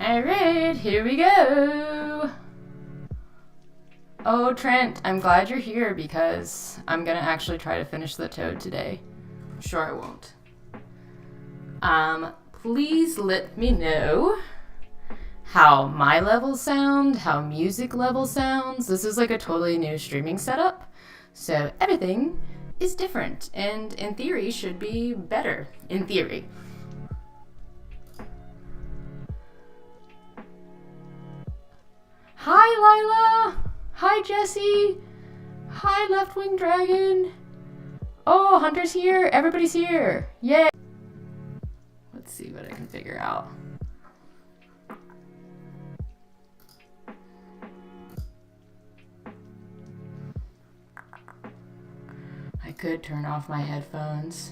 Alright, here we go. Oh, Trent, I'm glad you're here because I'm gonna actually try to finish the toad today. Sure I won't. Please let me know how my levels sound, how music level sounds. This is like a totally new streaming setup, so everything is different and in theory should be better, in theory. Hi, Lila. Hi, Jesse. Hi, Left Wing Dragon. Oh, Hunter's here. Everybody's here. Yay. Let's see what I can figure out. I could turn off my headphones.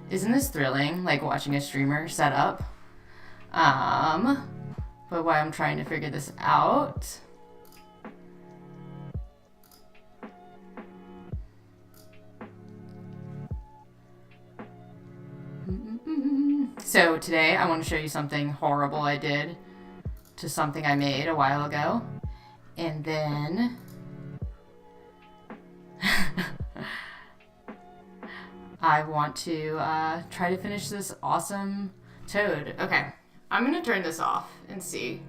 Isn't this thrilling, like watching a streamer set up? But while I'm trying to figure this out, so today I want to show you something horrible I did to something I made a while ago, and then I want to try to finish this awesome toad. Okay, I'm gonna turn this off and see.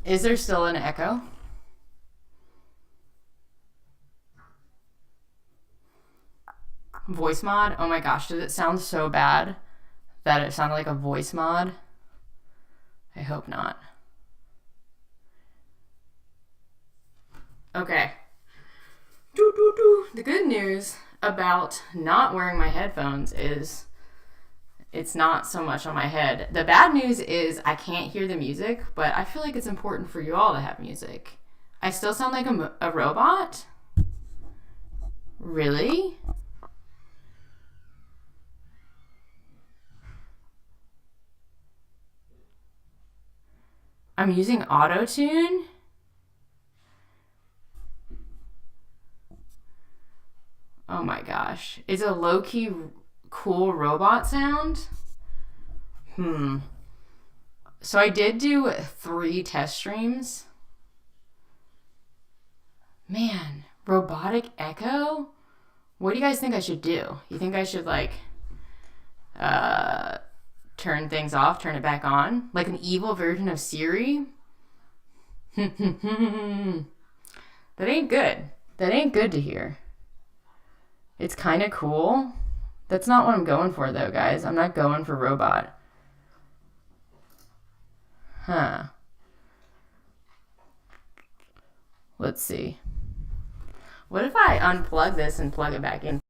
Is there still an echo? Voice mod? Oh my gosh, did it sound so bad that it sounded like a voice mod? I hope not. Okay. The good news about not wearing my headphones is it's not so much on my head. The bad news is I can't hear the music, but I feel like it's important for you all to have music. I still sound like a robot? Really? I'm using auto-tune? Oh my gosh. It's a low-key cool robot sound? So I did do 3 test streams. Man, robotic echo? What do you guys think I should do? You think I should like turn things off, turn it back on? Like an evil version of Siri? That ain't good. That ain't good to hear. It's kind of cool. That's not what I'm going for, though, guys. I'm not going for robot. Huh. Let's see. What if I unplug this and plug it back in?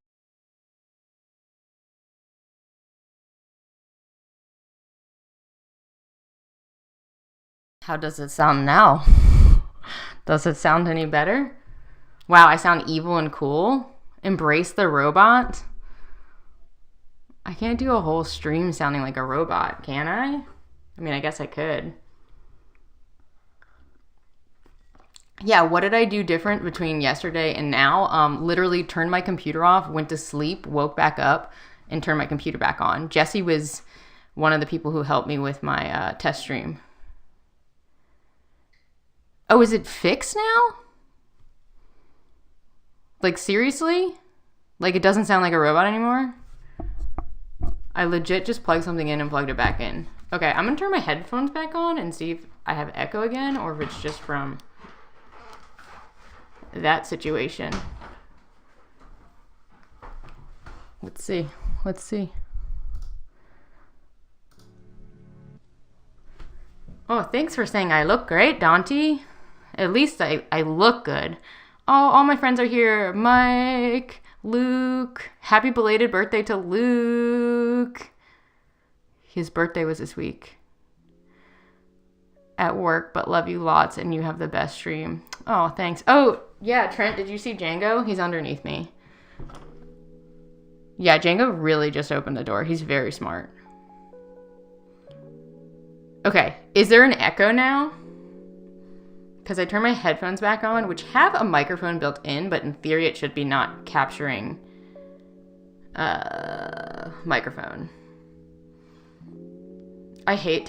How does it sound now? Does it sound any better? Wow, I sound evil and cool. Embrace the robot. I can't do a whole stream sounding like a robot, can I? I mean, I guess I could. Yeah, what did I do different between yesterday and now? Literally turned my computer off, went to sleep, woke back up, and turned my computer back on. Jesse was one of the people who helped me with my test stream. Oh, is it fixed now? Like, seriously? Like, it doesn't sound like a robot anymore? I legit just plugged something in and plugged it back in. Okay, I'm gonna turn my headphones back on and see if I have echo again or if it's just from that situation. Let's see. Let's see. Oh, thanks for saying I look great, Dante. At least I look good. Oh, all my friends are here. Mike, Luke. Happy belated birthday to Luke. His birthday was this week. At work, but love you lots, and you have the best stream. Oh, thanks. Oh, yeah, Trent, did you see Django? He's underneath me. Yeah, Django really just opened the door. He's very smart. Okay, is there an echo now? Because I turned my headphones back on, which have a microphone built in, but in theory it should be not capturing microphone. I hate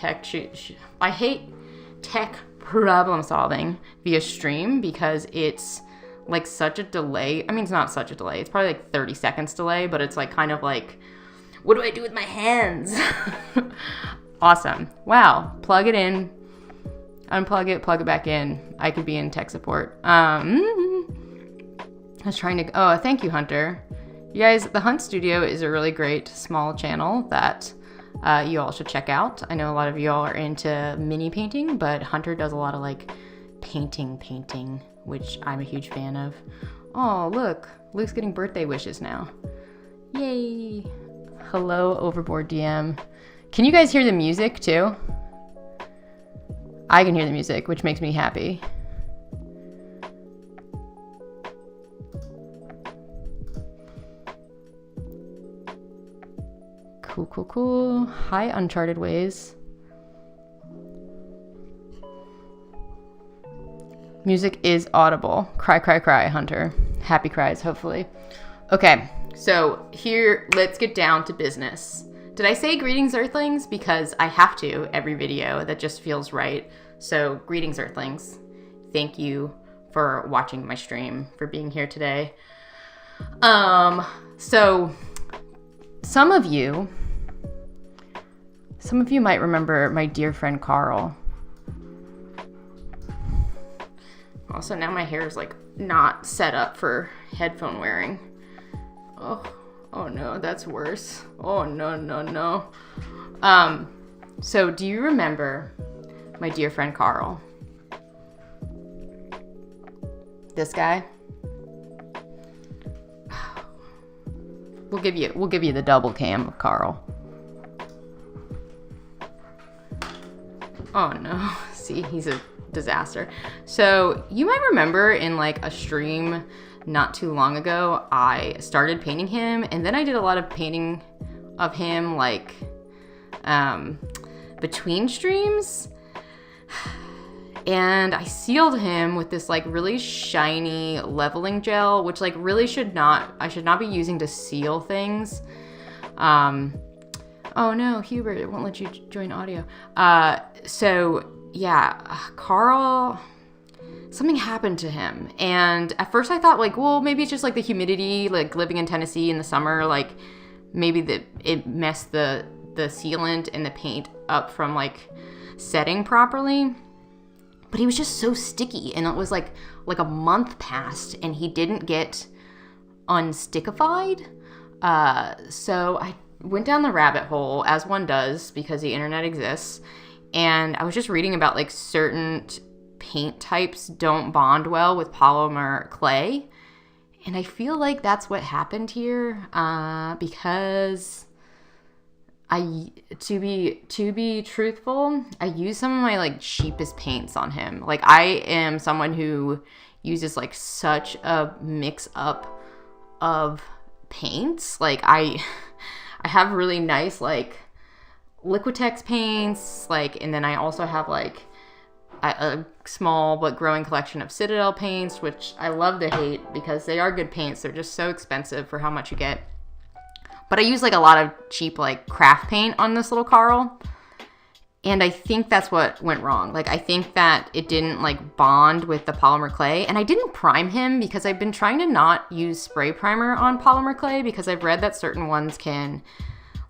tech problem solving via stream because it's like such a delay. I mean, it's not such a delay. It's probably like 30 seconds delay, but it's like kind of like, what do I do with my hands? Awesome. Wow. Plug it in, unplug it, plug it back in. I could be in tech support. I was trying to, oh, thank you, Hunter. You guys, the Hunt Studio is a really great small channel that you all should check out. I know a lot of you all are into mini painting, but Hunter does a lot of like painting, which I'm a huge fan of. Oh, look, Luke's getting birthday wishes now. Yay. Hello, Overboard DM. Can you guys hear the music too? I can hear the music, which makes me happy. Cool. Hi, Uncharted Ways. Music is audible. Cry, Hunter. Happy cries, hopefully. Okay, so here, let's get down to business. Did I say greetings, Earthlings? Because I have to every video. That just feels right. So, greetings, Earthlings. Thank you for watching my stream, for being here today. So, some of you might remember my dear friend Carl. Also, now my hair is like not set up for headphone wearing. Oh no, that's worse. Oh no. So do you remember my dear friend Carl? This guy? We'll give you the double cam of Carl. Oh no. See, he's a disaster. So you might remember in like a stream not too long ago, I started painting him, and then I did a lot of painting of him like between streams, and I sealed him with this like really shiny leveling gel, which like really I should not be using to seal things. Oh no, Hubert, it won't let you join audio. So yeah, Carl, something happened to him. And at first I thought like, well, maybe it's just like the humidity, like living in Tennessee in the summer, like maybe it messed the sealant and the paint up from like setting properly. But he was just so sticky, and it was like a month passed and he didn't get unstickified. So I went down the rabbit hole, as one does, because the internet exists. And I was just reading about like certain paint types don't bond well with polymer clay. And I feel like that's what happened here, because to be truthful, I used some of my like cheapest paints on him. Like I am someone who uses like such a mix up of paints. Like I have really nice like Liquitex paints, like, and then I also have like a small but growing collection of Citadel paints, which I love to hate because they are good paints. They're just so expensive for how much you get. But I use like a lot of cheap like craft paint on this little Carl. And I think that's what went wrong. Like I think that it didn't like bond with the polymer clay. And I didn't prime him because I've been trying to not use spray primer on polymer clay because I've read that certain ones can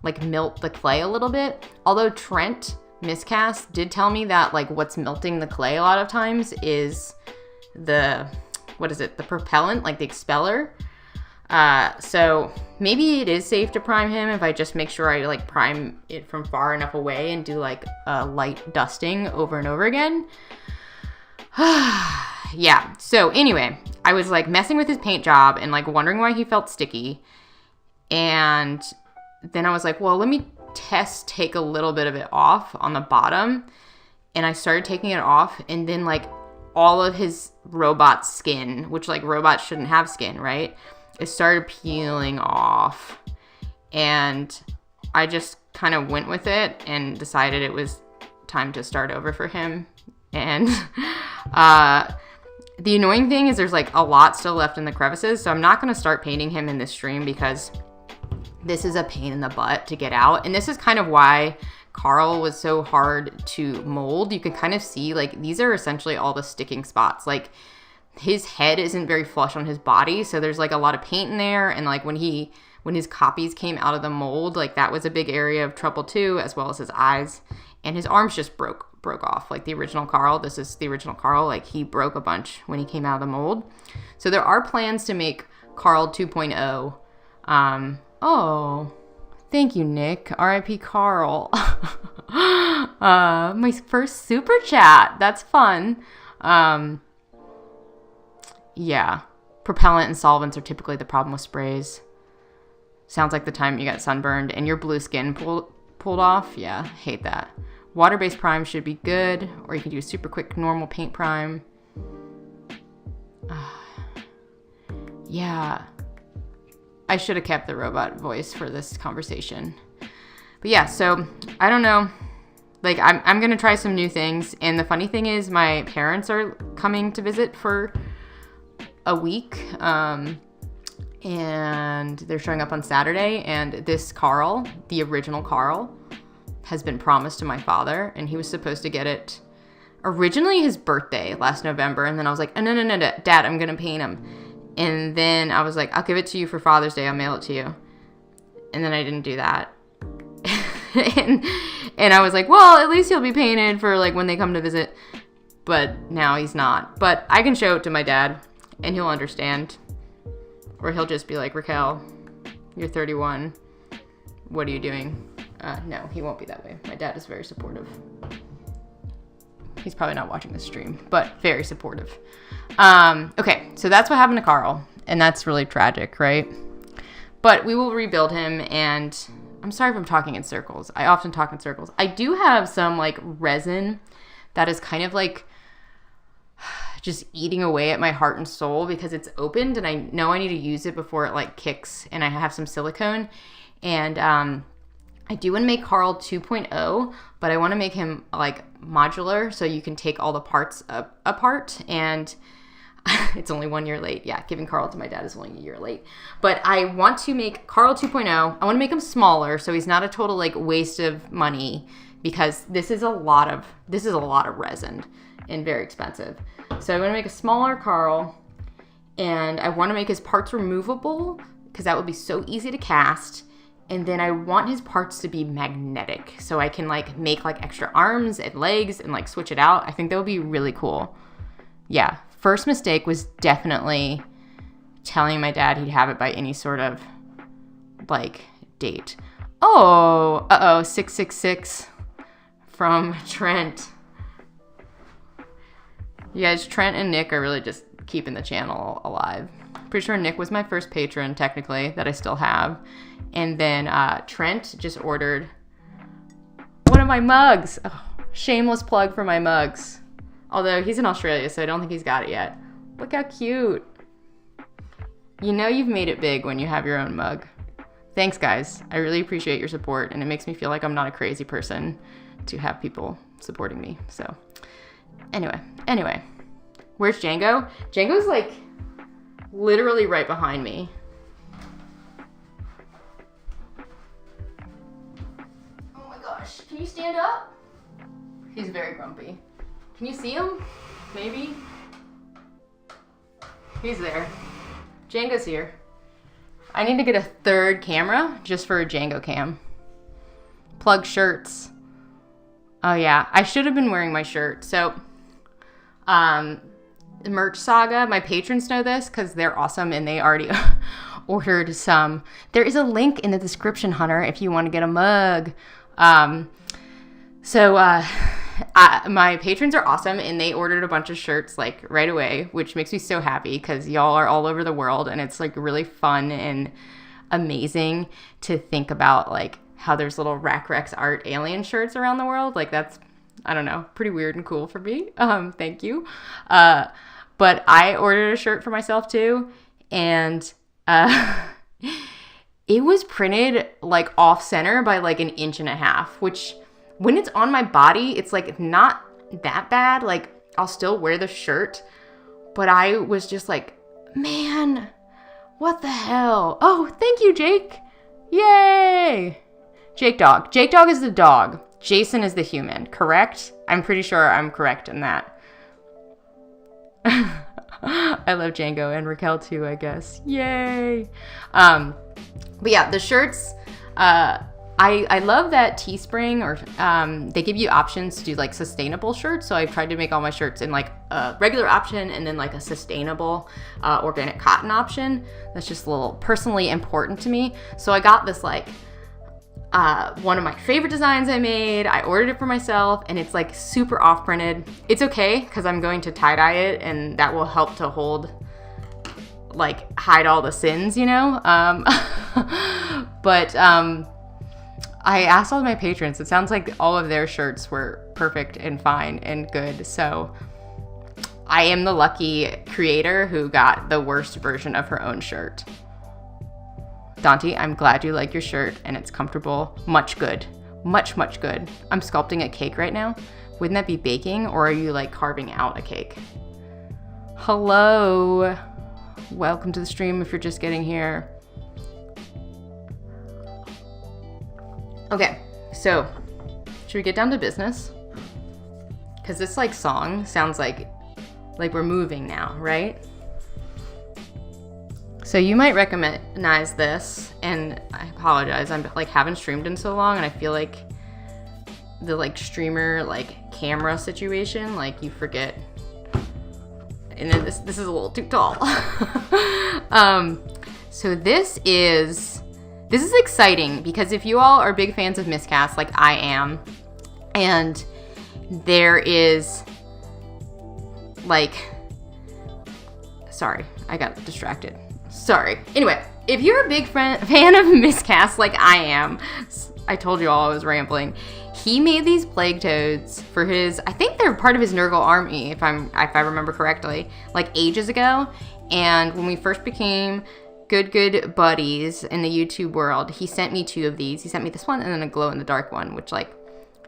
like melt the clay a little bit. Although Trent Miscast did tell me that like what's melting the clay a lot of times is the propellant, like the expeller. So maybe it is safe to prime him if I just make sure I like prime it from far enough away and do like a light dusting over and over again. Yeah. So anyway, I was like messing with his paint job and like wondering why he felt sticky. And then I was like, well, let me take a little bit of it off on the bottom. And I started taking it off, and then like all of his robot skin, which like robots shouldn't have skin, right? It started peeling off. and I just kind of went with it and decided it was time to start over for him. And the annoying thing is there's like a lot still left in the crevices, so I'm not going to start painting him in this stream because this is a pain in the butt to get out. And this is kind of why Carl was so hard to mold. You can kind of see like these are essentially all the sticking spots. Like his head isn't very flush on his body, so there's like a lot of paint in there. And like when his copies came out of the mold, like that was a big area of trouble too, as well as his eyes. And his arms just broke off. Like the original Carl, this is the original Carl, like he broke a bunch when he came out of the mold. So there are plans to make Carl 2.0. Oh, thank you, Nick. R.I.P. Carl. My first super chat. That's fun. Yeah. Propellant and solvents are typically the problem with sprays. Sounds like the time you got sunburned and your blue skin pulled off. Yeah, hate that. Water-based prime should be good, or you can do a super quick normal paint prime. Yeah. I should have kept the robot voice for this conversation. But yeah, so I don't know. Like I'm going to try some new things. And the funny thing is my parents are coming to visit for a week. And they're showing up on Saturday. And this Carl, the original Carl, has been promised to my father. And he was supposed to get it originally his birthday last November. And then I was like, no, Dad, I'm going to paint him. And then I was like, I'll give it to you for Father's Day. I'll mail it to you. And then I didn't do that. and I was like, well, at least he'll be painted for like when they come to visit. But now he's not. But I can show it to my dad and he'll understand. Or he'll just be like, Raquel, you're 31. What are you doing? No, he won't be that way. My dad is very supportive. He's probably not watching this stream, but very supportive. Okay, so that's what happened to Carl, and that's really tragic, right? But we will rebuild him, and I'm sorry if I'm talking in circles. I often talk in circles. I do have some, like, resin that is kind of, like, just eating away at my heart and soul because it's opened, and I know I need to use it before it, like, kicks, and I have some silicone, and I do want to make Carl 2.0, but I want to make him like modular so you can take all the parts apart. And it's only 1 year late. Yeah, giving Carl to my dad is only a year late. But I want to make Carl 2.0. I want to make him smaller so he's not a total like waste of money because this is a lot of resin and very expensive. So I want to make a smaller Carl, and I want to make his parts removable because that would be so easy to cast. And then I want his parts to be magnetic so I can like make like extra arms and legs and like switch it out. I think that would be really cool. Yeah. First mistake was definitely telling my dad he'd have it by any sort of like date. Oh, 666 from Trent. You guys, Trent and Nick are really just keeping the channel alive. Pretty sure Nick was my first patron technically that I still have. And then Trent just ordered one of my mugs. Oh, shameless plug for my mugs. Although he's in Australia, so I don't think he's got it yet. Look how cute. You know you've made it big when you have your own mug. Thanks, guys. I really appreciate your support, and it makes me feel like I'm not a crazy person to have people supporting me. So anyway. Where's Django? Django's like literally right behind me. Can you stand up? He's very grumpy. Can you see him? Maybe? He's there. Django's here. I need to get a third camera just for a Django cam. Plug shirts. Oh yeah, I should have been wearing my shirt. So, the merch saga, my patrons know this because they're awesome and they already ordered some. There is a link in the description, Hunter, if you want to get a mug. My patrons are awesome and they ordered a bunch of shirts like right away, which makes me so happy because y'all are all over the world and it's like really fun and amazing to think about like how there's little Rack Rex art alien shirts around the world. Like that's, I don't know, pretty weird and cool for me. Thank you. But I ordered a shirt for myself too. And, it was printed like off center by like 1.5 inches, which when it's on my body, it's like not that bad. Like I'll still wear the shirt, but I was just like, man, what the hell? Oh, thank you, Jake. Yay. Jake Dog. Jake Dog is the dog. Jason is the human, correct? I'm pretty sure I'm correct in that. I love Django and Raquel too, I guess. Yay. But yeah, the shirts, I love that Teespring, or they give you options to do like sustainable shirts. So I've tried to make all my shirts in like a regular option and then like a sustainable organic cotton option. That's just a little personally important to me. So I got this like one of my favorite designs I made. I ordered it for myself and it's like super off printed. It's okay because I'm going to tie-dye it and that will help to hide all the sins, you know? But I asked all my patrons. It sounds like all of their shirts were perfect and fine and good. So I am the lucky creator who got the worst version of her own shirt. Dante, I'm glad you like your shirt and it's comfortable. Much good. Much, much good. I'm sculpting a cake right now. Wouldn't that be baking, or are you like carving out a cake? Hello. Welcome to the stream if you're just getting here. Okay, so should we get down to business? Because this like song sounds like we're moving now, right? So you might recognize this, and I apologize. I'm like haven't streamed in so long, and I feel like the like streamer like camera situation, like you forget. And then this is a little too tall. So this is exciting because if you all are big fans of miscast like I am, and there is like, sorry, I got distracted. Sorry. Anyway, if you're a big fan of miscast like I am, I told you all I was rambling. He made these plague toads for his, I think they're part of his Nurgle army, if I remember correctly, like ages ago. And when we first became good buddies in the YouTube world, he sent me 2 of these. He sent me this one and then a glow in the dark one, which like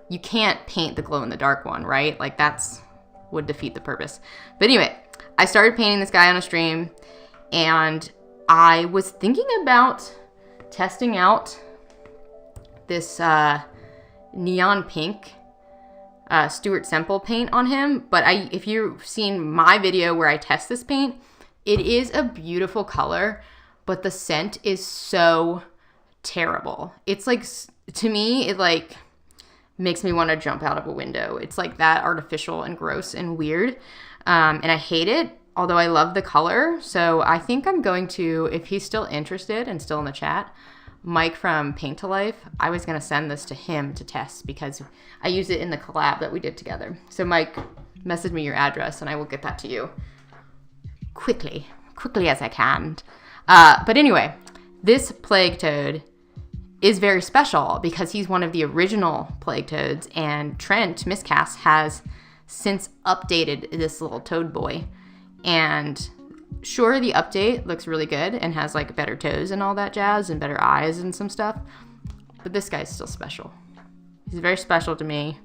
you can't paint the glow in the dark one, right? Like would defeat the purpose. But anyway, I started painting this guy on a stream, and I was thinking about testing out this neon pink Stuart Semple paint on him. But if you've seen my video where I test this paint, it is a beautiful color, but the scent is so terrible. It's like, to me, it like makes me want to jump out of a window. It's like that artificial and gross and weird. And I hate it, although I love the color. So I think I'm going to, if he's still interested and still in the chat, Mike from Paint to Life, I was going to send this to him to test because I used it in the collab that we did together. So Mike, message me your address and I will get that to you quickly as I can. But anyway, this plague toad is very special because he's one of the original plague toads, and Trent Miscast has since updated this little toad boy. And sure, the update looks really good and has like better toes and all that jazz and better eyes and some stuff, but this guy's still special. He's very special to me.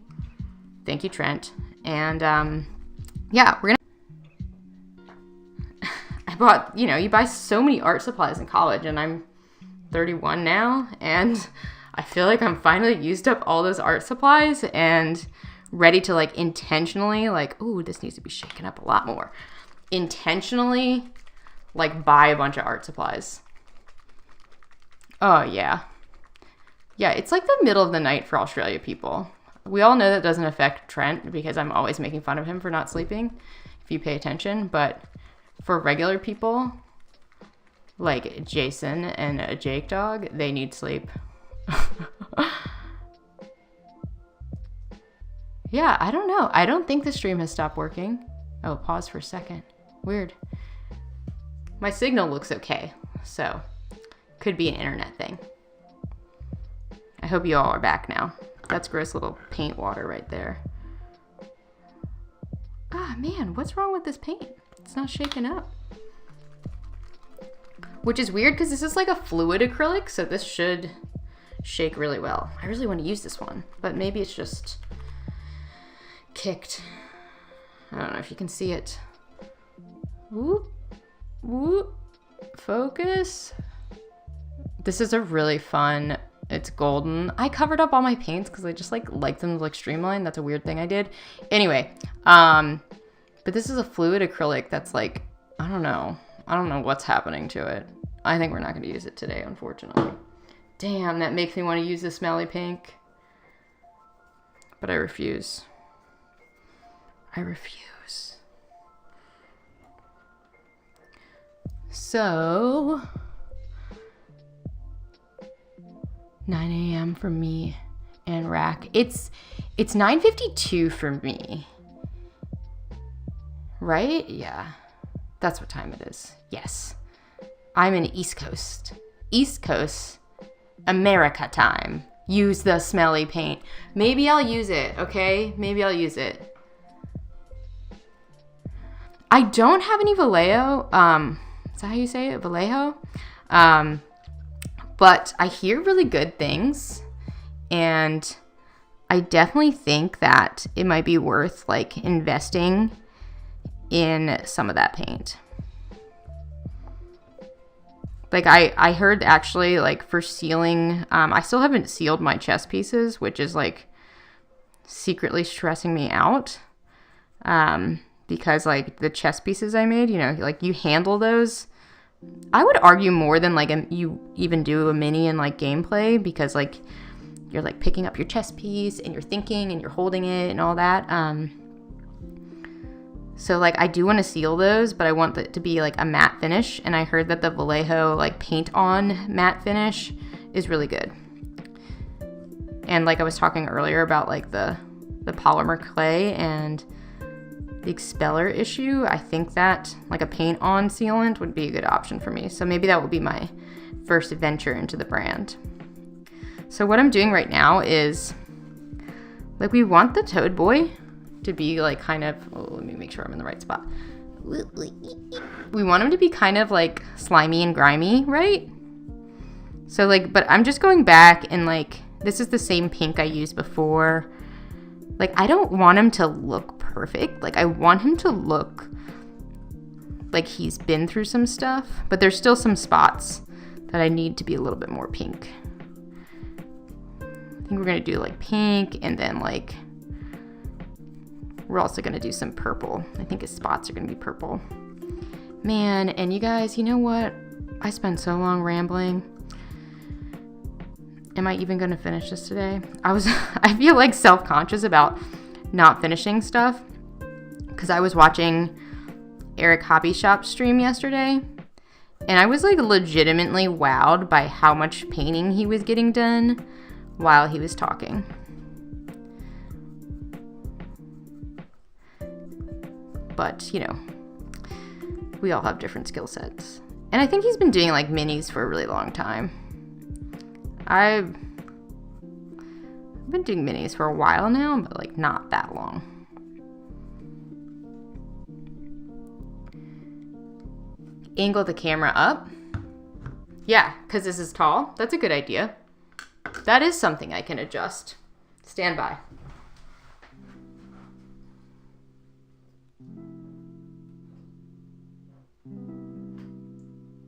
Thank you, Trent. And yeah, we're gonna I bought, you buy so many art supplies in college, and I'm 31 now, and I feel like I'm finally used up all those art supplies and ready to like intentionally like, ooh, this needs to be shaken up a lot more. Intentionally like buy a bunch of art supplies. Oh yeah. Yeah, it's like the middle of the night for Australia people. We all know that doesn't affect Trent because I'm always making fun of him for not sleeping, if you pay attention, but for regular people like Jason and a Jake Dog, they need sleep. Yeah, I don't know. I don't think the stream has stopped working. Oh, pause for a second. Weird. My signal looks okay, so could be an internet thing. I hope you all are back now. That's gross little paint water right there. Ah, man, what's wrong with this paint? It's not shaking up. which is weird because this is like a fluid acrylic, so this should shake really well. I really want to use this one, but maybe it's just kicked. I don't know if you can see it. Whoop, whoop, focus. This is a really fun, it's golden. I covered up all my paints because I just like them to look streamlined. That's a weird thing I did. Anyway, but this is a fluid acrylic that's like, I don't know what's happening to it. I think we're not going to use it today, unfortunately. Damn, that makes me want to use the smelly pink. But I refuse. I refuse. So, 9 a.m. for me and Rack. It's 9:52 for me. Right? Yeah. That's what time it is. Yes. I'm in East Coast. East Coast, America time. Use the smelly paint. Maybe I'll use it, okay? Maybe I'll use it. I don't have any Vallejo. Is that how you say it? Vallejo? But I hear really good things. And I definitely think that it might be worth like investing in some of that paint. Like I heard actually like for sealing, I still haven't sealed my chess pieces, which is like secretly stressing me out. Because like the chess pieces I made, you know, like you handle those, I would argue more than like you even do a mini in like gameplay, because like you're like picking up your chess piece and you're thinking and you're holding it and all that. So like I do want to seal those, but I want it to be like a matte finish. And I heard that the Vallejo like paint on matte finish is really good. And like I was talking earlier about like the polymer clay and the expeller issue, I think that like a paint on sealant would be a good option for me. So maybe that will be my first venture into the brand. So what I'm doing right now is like we want the Toad Boy to be like kind of, let me make sure I'm in the right spot. We want him to be kind of like slimy and grimy, right? So like, but I'm just going back and like, this is the same pink I used before. Like, I don't want him to look perfect. Like, I want him to look like he's been through some stuff, but there's still some spots that I need to be a little bit more pink. I think we're gonna do like pink, and then like, we're also gonna do some purple. I think his spots are gonna be purple. Man, and you guys, you know what? I spent so long rambling. Am I even gonna finish this today? I feel like self-conscious about not finishing stuff because I was watching Eric Hobby Shop's stream yesterday, and I was like legitimately wowed by how much painting he was getting done while he was talking. But, you know, we all have different skill sets. And I think he's been doing like minis for a really long time. I've been doing minis for a while now, but like not that long. Angle the camera up. Yeah, because this is tall. That's a good idea. That is something I can adjust. Stand by.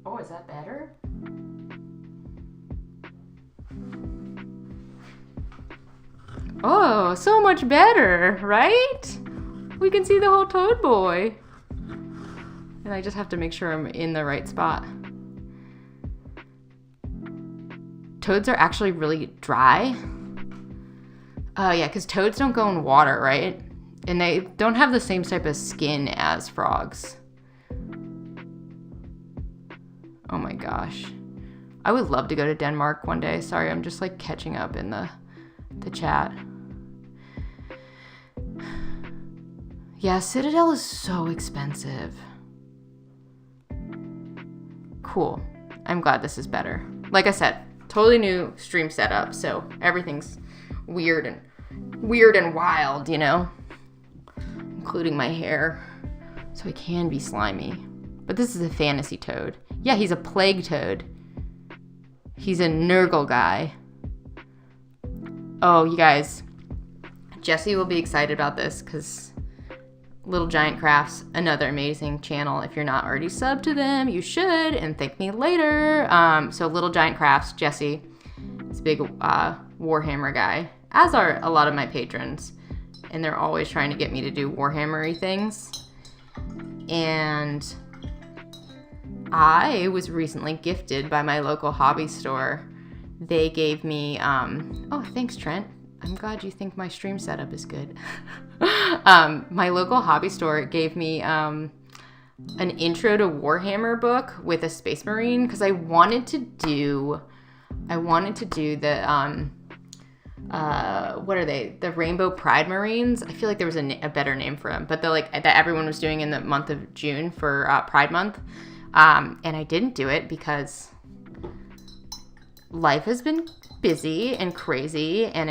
Oh, is that better? Oh, so much better, right? We can see the whole Toad Boy. And I just have to make sure I'm in the right spot. Toads are actually really dry. Yeah, because toads don't go in water, right? And they don't have the same type of skin as frogs. Oh my gosh. I would love to go to Denmark one day. Sorry, I'm just like catching up in the chat. Yeah, Citadel is so expensive. Cool. I'm glad this is better. Like I said, totally new stream setup, so everything's weird and wild, you know? Including my hair. So it can be slimy. But this is a fantasy toad. Yeah, he's a plague toad. He's a Nurgle guy. Oh, you guys. Jesse will be excited about this because Little Giant Crafts, another amazing channel. If you're not already subbed to them, you should, and thank me later. So Little Giant Crafts, Jesse, is a big Warhammer guy, as are a lot of my patrons. And they're always trying to get me to do Warhammer-y things. And I was recently gifted by my local hobby store. They gave me, oh, thanks, Trent. I'm glad you think my stream setup is good. My local hobby store gave me an intro to Warhammer book with a Space Marine because I wanted to do the what are they? The Rainbow Pride Marines. I feel like there was a better name for them, but that everyone was doing in the month of June for Pride Month, and I didn't do it because life has been busy and crazy, and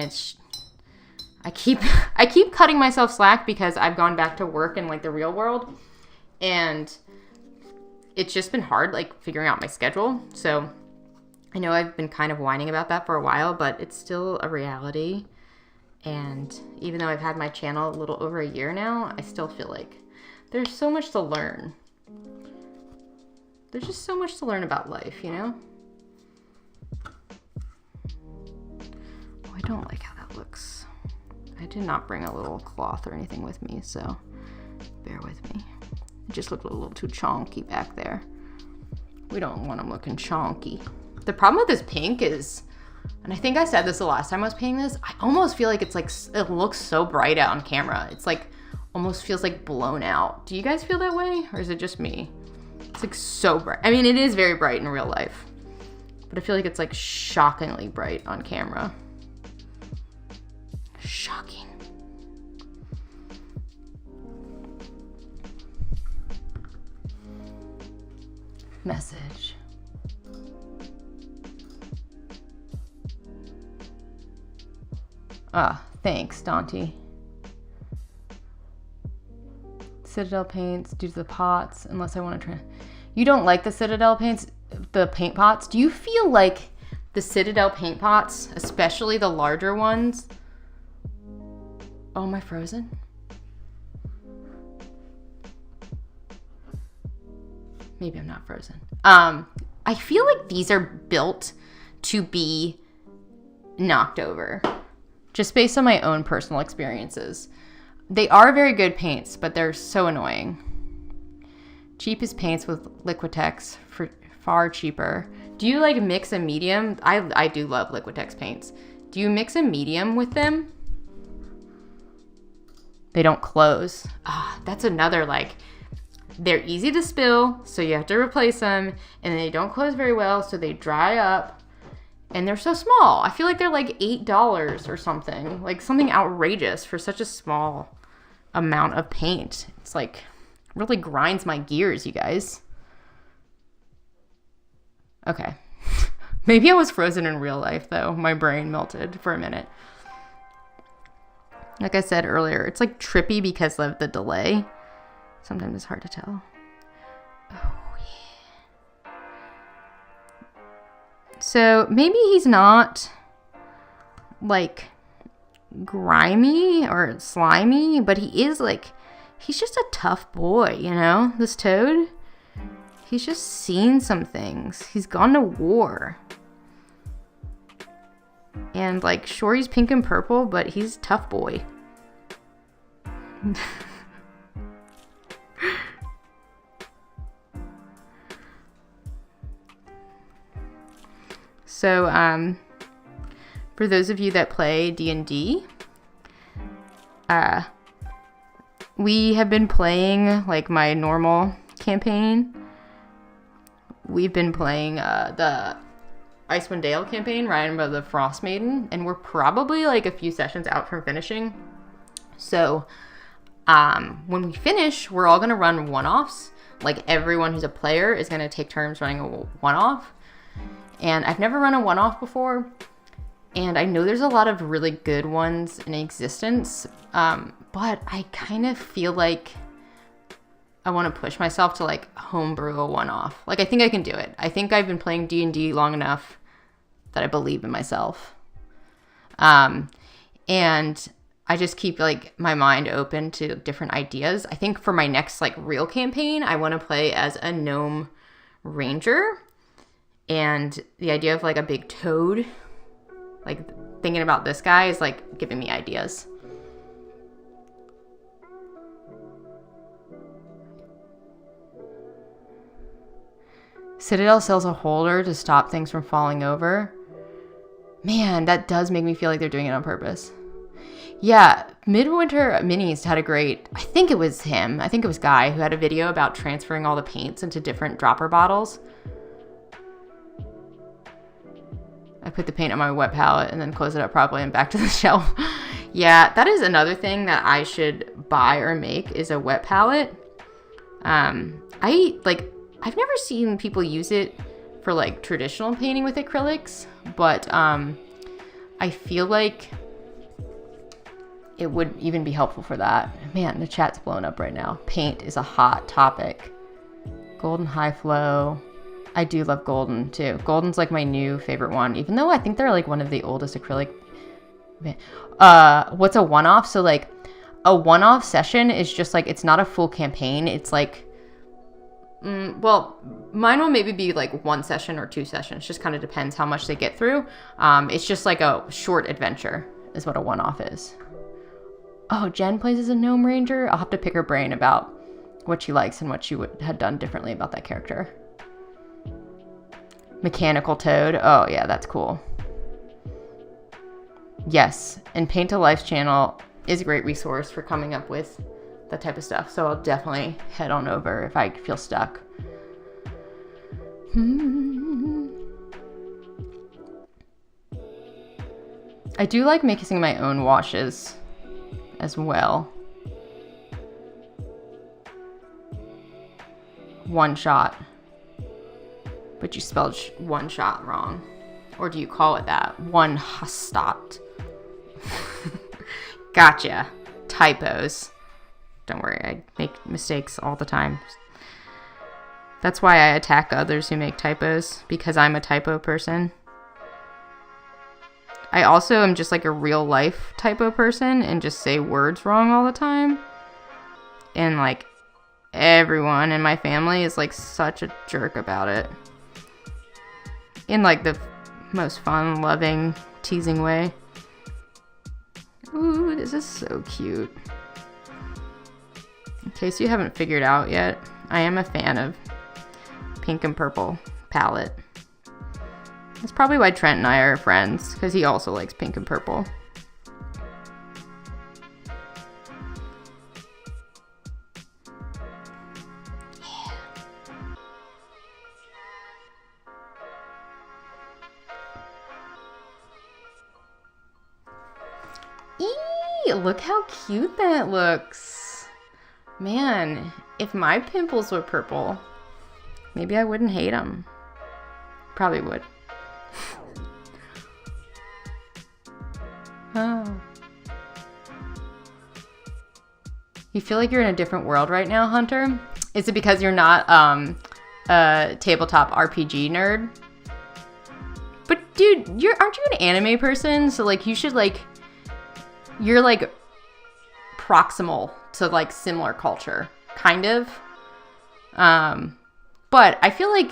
I keep cutting myself slack because I've gone back to work in like the real world, and it's just been hard like figuring out my schedule. So I know I've been kind of whining about that for a while, but it's still a reality. And even though I've had my channel a little over a year now, I still feel like there's so much to learn. There's just so much to learn about life, you know? Oh, I don't like how that looks. I did not bring a little cloth or anything with me, so bear with me. It just looked a little too chonky back there. We don't want them looking chonky. The problem with this pink is, and I think I said this the last time I was painting this, I almost feel like it's like, it looks so bright out on camera. It's like, almost feels like blown out. Do you guys feel that way? Or is it just me? It's like so bright. I mean, it is very bright in real life, but I feel like it's like shockingly bright on camera. Shocking. Message. Thanks, Dante. Citadel paints due to the pots, unless I want to try. You don't like the Citadel paints, the paint pots? Do you feel like the Citadel paint pots, especially the larger ones? Oh, am I frozen? Maybe I'm not frozen. I feel like these are built to be knocked over, just based on my own personal experiences. They are very good paints, but they're so annoying. Cheapest paints with Liquitex for far cheaper. Do you like mix a medium? I do love Liquitex paints. Do you mix a medium with them? They don't close. That's another, like, they're easy to spill, so you have to replace them, and they don't close very well, so they dry up, and they're so small. I feel like they're like $8 or something, like something outrageous for such a small amount of paint. It's like, really grinds my gears, you guys. Okay. Maybe I was frozen in real life, though. My brain melted for a minute. Like I said earlier, it's like trippy because of the delay. Sometimes it's hard to tell. Oh, yeah. So maybe he's not like grimy or slimy, but he is like, he's just a tough boy, you know? This toad, he's just seen some things. He's gone to war. And like, sure, he's pink and purple, but he's a tough boy. So, for those of you that play D&D, we have been playing like my normal campaign. We've been playing the Icewind Dale campaign, Ryan by the Frost Maiden, and we're probably like a few sessions out from finishing. So when we finish, we're all going to run one-offs. Like, everyone who's a player is going to take turns running a one-off. And I've never run a one-off before, and I know there's a lot of really good ones in existence, but I kind of feel like I want to push myself to like homebrew a one-off. Like I think I can do it. I think I've been playing D&D long enough that I believe in myself. And I just keep like my mind open to different ideas. I think for my next like real campaign, I want to play as a gnome ranger. And the idea of like a big toad, like thinking about this guy is like giving me ideas. Citadel sells a holder to stop things from falling over. Man, that does make me feel like they're doing it on purpose. Yeah, Midwinter Minis had a great, I think it was him, I think it was Guy, who had a video about transferring all the paints into different dropper bottles. I put the paint on my wet palette and then close it up properly and back to the shelf. Yeah, that is another thing that I should buy or make is a wet palette. I've never seen people use it for like traditional painting with acrylics, but I feel like it would even be helpful for that. Man, the chat's blowing up right now. Paint is a hot topic. Golden High Flow. I do love Golden too. Golden's like my new favorite one, even though I think they're like one of the oldest acrylic. What's a one-off? So like a one-off session is just like, it's not a full campaign. It's like, well, mine will maybe be like one session or two sessions. Just kind of depends how much they get through. It's just like a short adventure is what a one-off is. Oh, Jen plays as a gnome ranger. I'll have to pick her brain about what she likes and what she had done differently about that character. Mechanical Toad. Oh, yeah, that's cool. Yes, and Paint to Life's channel is a great resource for coming up with that type of stuff. So I'll definitely head on over if I feel stuck. I do like mixing my own washes as well. One shot. But you spelled one shot wrong. Or do you call it that? One hastat. Gotcha. Typos. Don't worry, I make mistakes all the time. That's why I attack others who make typos, because I'm a typo person. I also am just like a real life typo person and just say words wrong all the time. And like everyone in my family is like such a jerk about it. In like the most fun, loving, teasing way. Ooh, this is so cute. In case you haven't figured out yet, I am a fan of pink and purple palette. That's probably why Trent and I are friends, because he also likes pink and purple. Eee, look how cute that looks. Man, if my pimples were purple, maybe I wouldn't hate them. Probably would. Oh. You feel like you're in a different world right now, Hunter? Is it because you're not a tabletop RPG nerd? But dude, aren't you an anime person? So like you should like, you're like proximal to like similar culture, kind of. But I feel like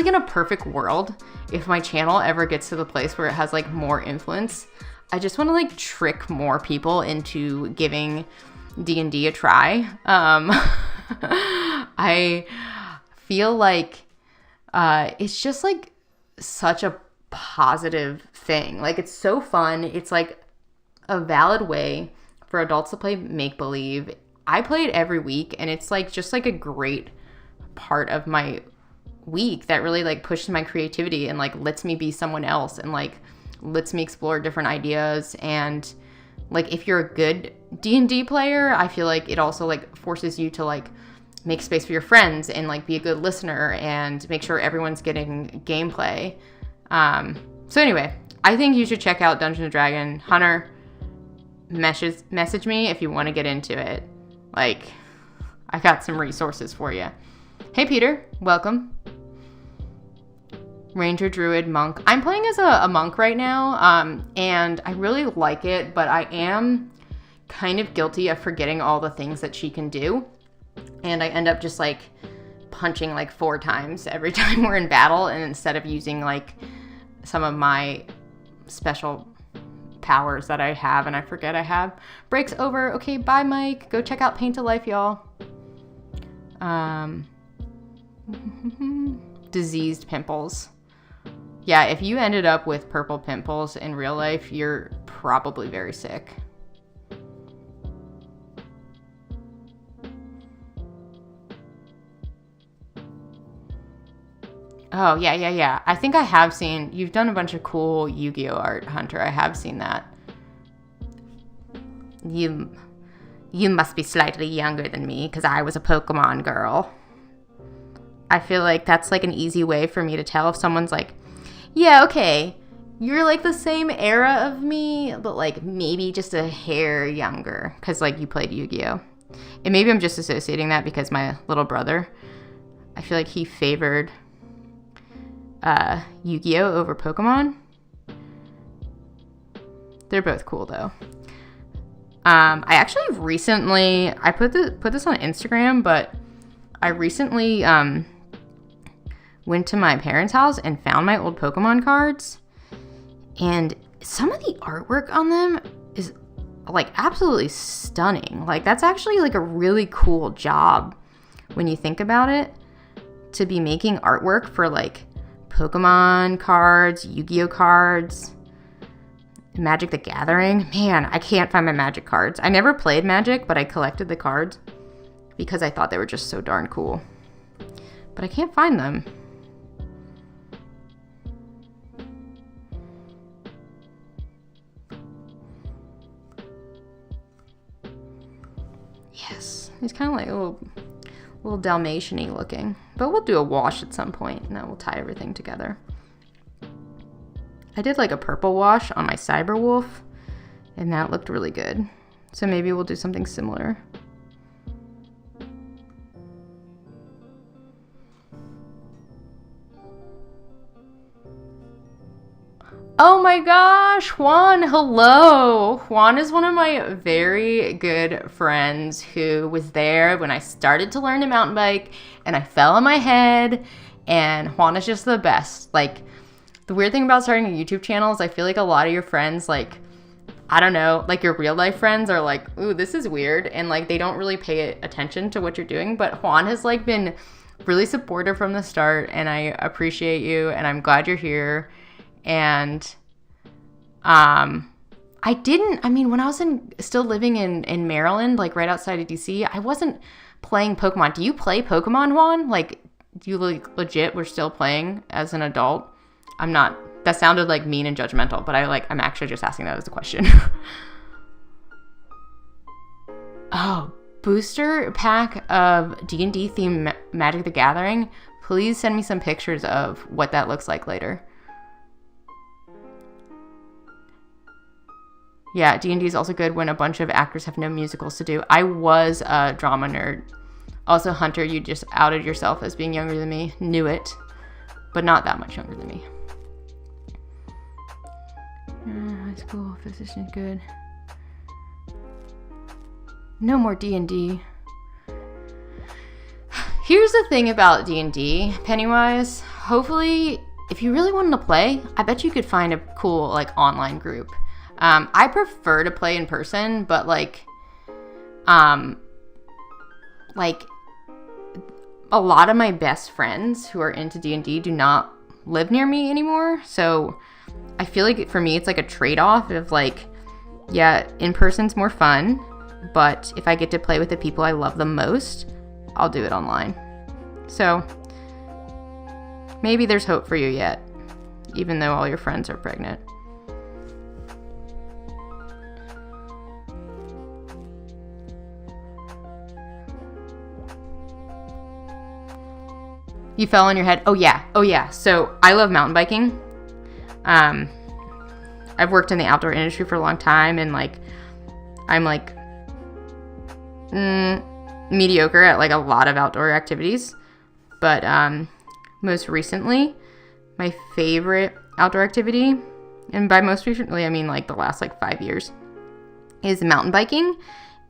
in a perfect world, if my channel ever gets to the place where it has like more influence, I just want to like trick more people into giving D&D a try. I feel like it's just like such a positive thing. Like it's so fun. It's like a valid way for adults to play make-believe. I play it every week and it's like just like a great part of my week that really like pushes my creativity and like lets me be someone else and like lets me explore different ideas. And like if you're a good D&D player, I feel like it also like forces you to like make space for your friends and like be a good listener and make sure everyone's getting gameplay. So anyway, I think you should check out Dungeons & Dragons. Hunter, message me if you want to get into it. Like, I got some resources for you. Hey, Peter. Welcome. Ranger, Druid, Monk. I'm playing as a monk right now, and I really like it, but I am kind of guilty of forgetting all the things that she can do. And I end up just, like, punching, like, 4 times every time we're in battle, and instead of using, like, some of my special powers that I have and I forget I have. Break's over. Okay, bye, Mike. Go check out Paint to Life, y'all. Diseased pimples. Yeah, if you ended up with purple pimples in real life, you're probably very sick. Oh, yeah. I think I have seen, you've done a bunch of cool Yu-Gi-Oh! Art, Hunter. I have seen that. You must be slightly younger than me, because I was a Pokemon girl. I feel like that's, like, an easy way for me to tell if someone's like, yeah, okay, you're, like, the same era of me, but, like, maybe just a hair younger, because, like, you played Yu-Gi-Oh! And maybe I'm just associating that because my little brother, I feel like he favored Yu-Gi-Oh! Over Pokemon. They're both cool, though. I actually recently, I put this on Instagram, but I recently went to my parents' house and found my old Pokemon cards, and some of the artwork on them is, like, absolutely stunning. Like, that's actually, like, a really cool job when you think about it, to be making artwork for, like, Pokemon cards, Yu-Gi-Oh! Cards, Magic the Gathering. Man, I can't find my Magic cards. I never played Magic, but I collected the cards because I thought they were just so darn cool. But I can't find them. Yes, he's kind of like a little Dalmatian-y looking. But we'll do a wash at some point, and that will tie everything together. I did like a purple wash on my Cyberwolf, and that looked really good. So maybe we'll do something similar. Oh my gosh, Juan, hello. Juan is one of my very good friends who was there when I started to learn to mountain bike, and I fell on my head, and Juan is just the best. Like, the weird thing about starting a YouTube channel is I feel like a lot of your friends, like, I don't know, like your real life friends are like, ooh, this is weird, and like they don't really pay attention to what you're doing, but Juan has like been really supportive from the start, and I appreciate you, and I'm glad you're here. And when I was still living in Maryland, like right outside of DC, I wasn't playing Pokemon. Do you play Pokemon, Juan? Like, do you legit were still playing as an adult? I'm not. That sounded like mean and judgmental, but I'm actually just asking that as a question. Oh, booster pack of D&D themed Magic the Gathering. Please send me some pictures of what that looks like later. Yeah, D&D is also good when a bunch of actors have no musicals to do. I was a drama nerd. Also, Hunter, you just outed yourself as being younger than me. Knew it, but not that much younger than me. High school physician, good. No more D&D. Here's the thing about D&D, Pennywise. Hopefully, if you really wanted to play, I bet you could find a cool like online group. I prefer to play in person, but like a lot of my best friends who are into D&D do not live near me anymore. So I feel like for me, it's like a trade-off of like, yeah, in person's more fun, but if I get to play with the people I love the most, I'll do it online. So maybe there's hope for you yet, even though all your friends are pregnant. You fell on your head? Oh yeah. So I love mountain biking. I've worked in the outdoor industry for a long time, and like I'm like mediocre at like a lot of outdoor activities. But most recently, my favorite outdoor activity, and by most recently I mean like the last like 5 years, is mountain biking.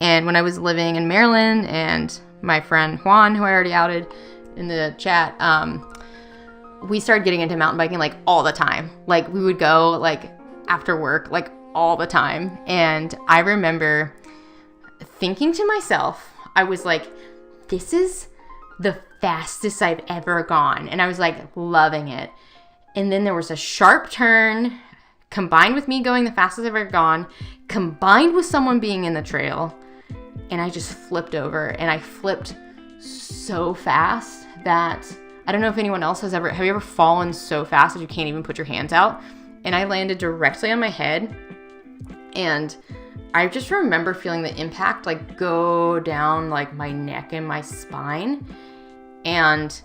And when I was living in Maryland, and my friend Juan, who I already outed in the chat, we started getting into mountain biking like all the time. Like we would go like after work, like all the time. And I remember thinking to myself, I was like, this is the fastest I've ever gone. And I was like loving it. And then there was a sharp turn combined with me going the fastest I've ever gone, combined with someone being in the trail. And I just flipped over, and I flipped so fast that I don't know if anyone else have you ever fallen so fast that you can't even put your hands out? And I landed directly on my head, and I just remember feeling the impact like go down like my neck and my spine. And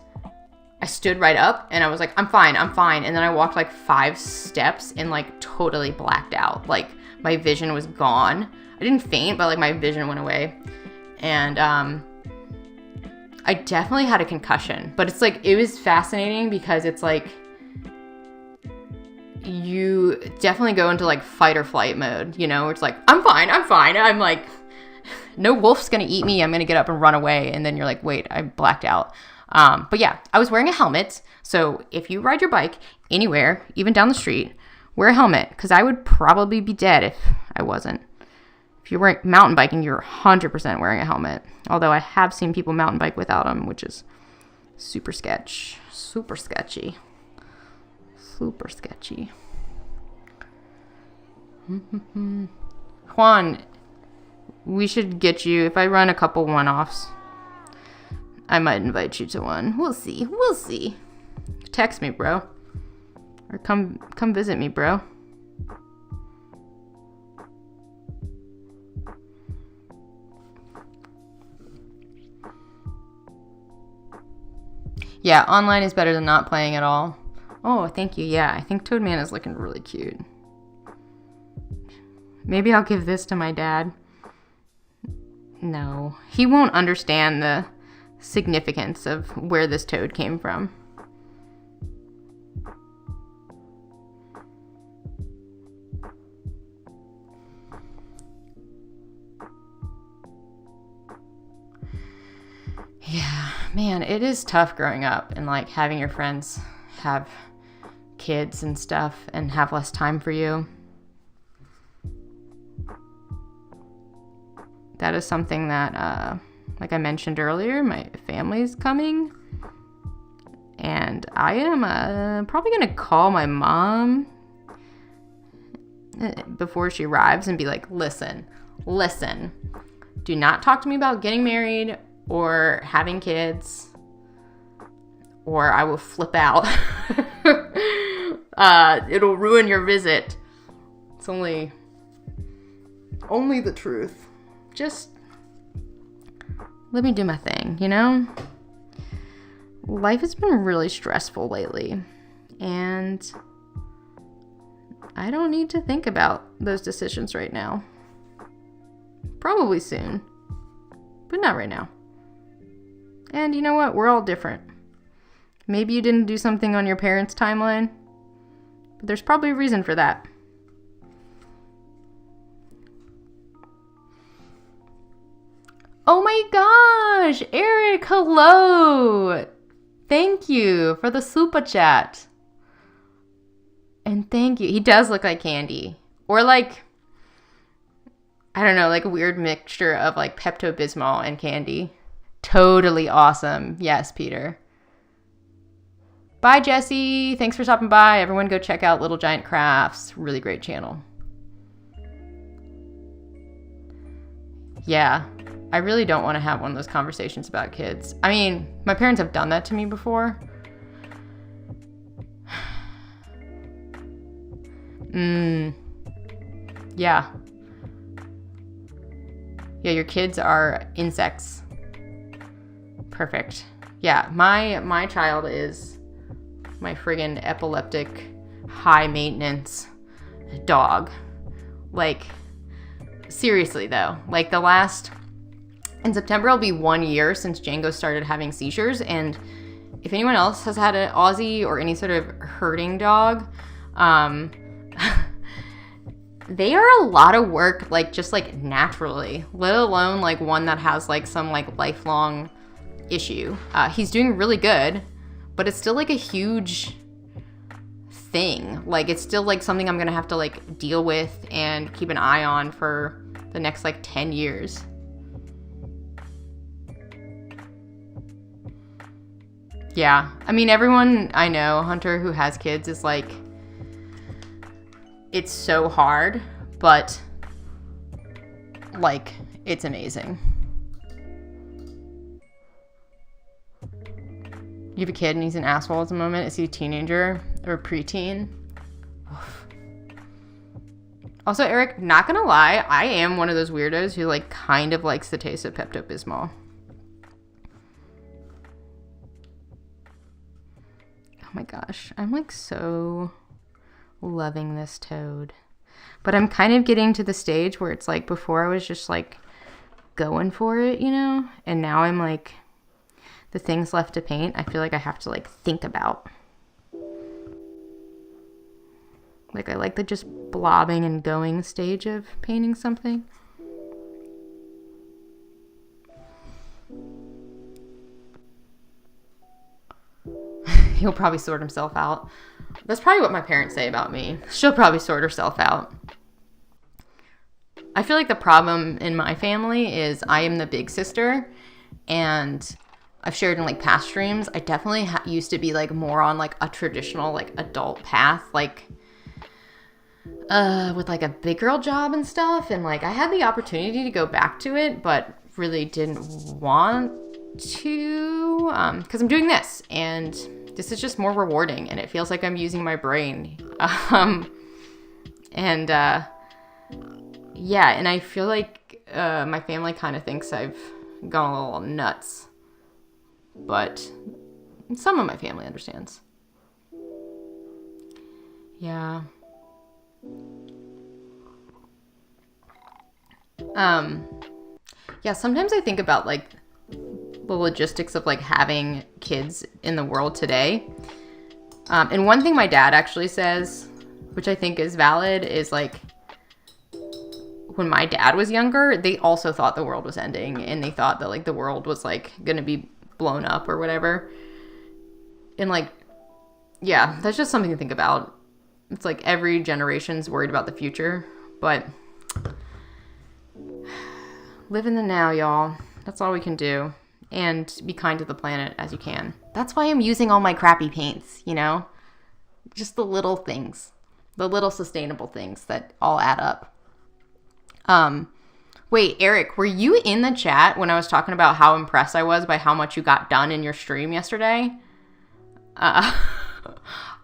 I stood right up, and I was like, I'm fine. And then I walked like 5 steps and like totally blacked out. Like my vision was gone. I didn't faint, but like my vision went away. And I definitely had a concussion. But it's like, it was fascinating because it's like, you definitely go into like fight or flight mode, you know? It's like, I'm fine. I'm like, no wolf's gonna eat me. I'm gonna get up and run away. And then you're like, wait, I blacked out. But yeah, I was wearing a helmet. So if you ride your bike anywhere, even down the street, wear a helmet, because I would probably be dead if I wasn't. If you're wearing mountain biking, you're 100% wearing a helmet. Although I have seen people mountain bike without them, which is super sketchy. Juan, we should get you, if I run a couple one-offs, I might invite you to one. We'll see. Text me, bro. Or come visit me, bro. Yeah, online is better than not playing at all. Oh, thank you. Yeah, I think Toadman is looking really cute. Maybe I'll give this to my dad. No, he won't understand the significance of where this toad came from. Yeah, man, it is tough growing up and like having your friends have kids and stuff and have less time for you. That is something that, like I mentioned earlier, my family's coming. And I am probably going to call my mom before she arrives and be like, listen, do not talk to me about getting married or having kids, or I will flip out. It'll ruin your visit. It's only the truth. Just let me do my thing, you know? Life has been really stressful lately, and I don't need to think about those decisions right now. Probably soon, but not right now. And you know what? We're all different. Maybe you didn't do something on your parents' timeline, but there's probably a reason for that. Oh my gosh, Eric, hello. Thank you for the super chat. And thank you. He does look like candy. Or like, I don't know, like a weird mixture of like Pepto-Bismol and candy. Totally awesome. Yes, Peter. Bye, Jesse. Thanks for stopping by. Everyone go check out Little Giant Crafts. Really great channel. Yeah, I really don't want to have one of those conversations about kids. I mean, my parents have done that to me before. Yeah. Yeah, your kids are insects. Perfect. Yeah, my child is my friggin' epileptic, high maintenance dog. Like, seriously though, like the last In September, it'll be 1 year since Django started having seizures. And if anyone else has had an Aussie or any sort of herding dog, they are a lot of work, like just like naturally, let alone like one that has like some like lifelong issue. He's doing really good, but it's still like a huge thing. Like it's still like something I'm gonna have to like deal with and keep an eye on for the next like 10 years. Yeah, I mean, everyone I know, Hunter, who has kids is like, it's so hard, but like, it's amazing. You have a kid and he's an asshole at the moment. Is he a teenager or a preteen? Oof. Also, Eric, not gonna lie, I am one of those weirdos who like kind of likes the taste of Pepto-Bismol. Oh my gosh, I'm like so loving this toad. But I'm kind of getting to the stage where it's like before I was just like going for it, you know? And now I'm like, the things left to paint, I feel like I have to like think about. Like I like the just blobbing and going stage of painting something. He'll probably sort himself out. That's probably what my parents say about me. She'll probably sort herself out. I feel like the problem in my family is I am the big sister, and I've shared in like past streams, I definitely used to be like more on like a traditional like adult path, like with like a big girl job and stuff, and like I had the opportunity to go back to it, but really didn't want to because I'm doing this, and this is just more rewarding, and it feels like I'm using my brain. Yeah, and I feel like my family kind of thinks I've gone a little nuts, but some of my family understands. Yeah. Yeah, sometimes I think about like the logistics of like having kids in the world today. And one thing my dad actually says, which I think is valid, is like when my dad was younger, they also thought the world was ending, and they thought that like the world was like gonna be blown up or whatever. And like, yeah, that's just something to think about. It's like every generation's worried about the future, but live in the now, y'all. That's all we can do. And be kind to the planet as you can. That's why I'm using all my crappy paints, you know? Just the little things. The little sustainable things that all add up. Wait, Eric, were you in the chat when I was talking about how impressed I was by how much you got done in your stream yesterday?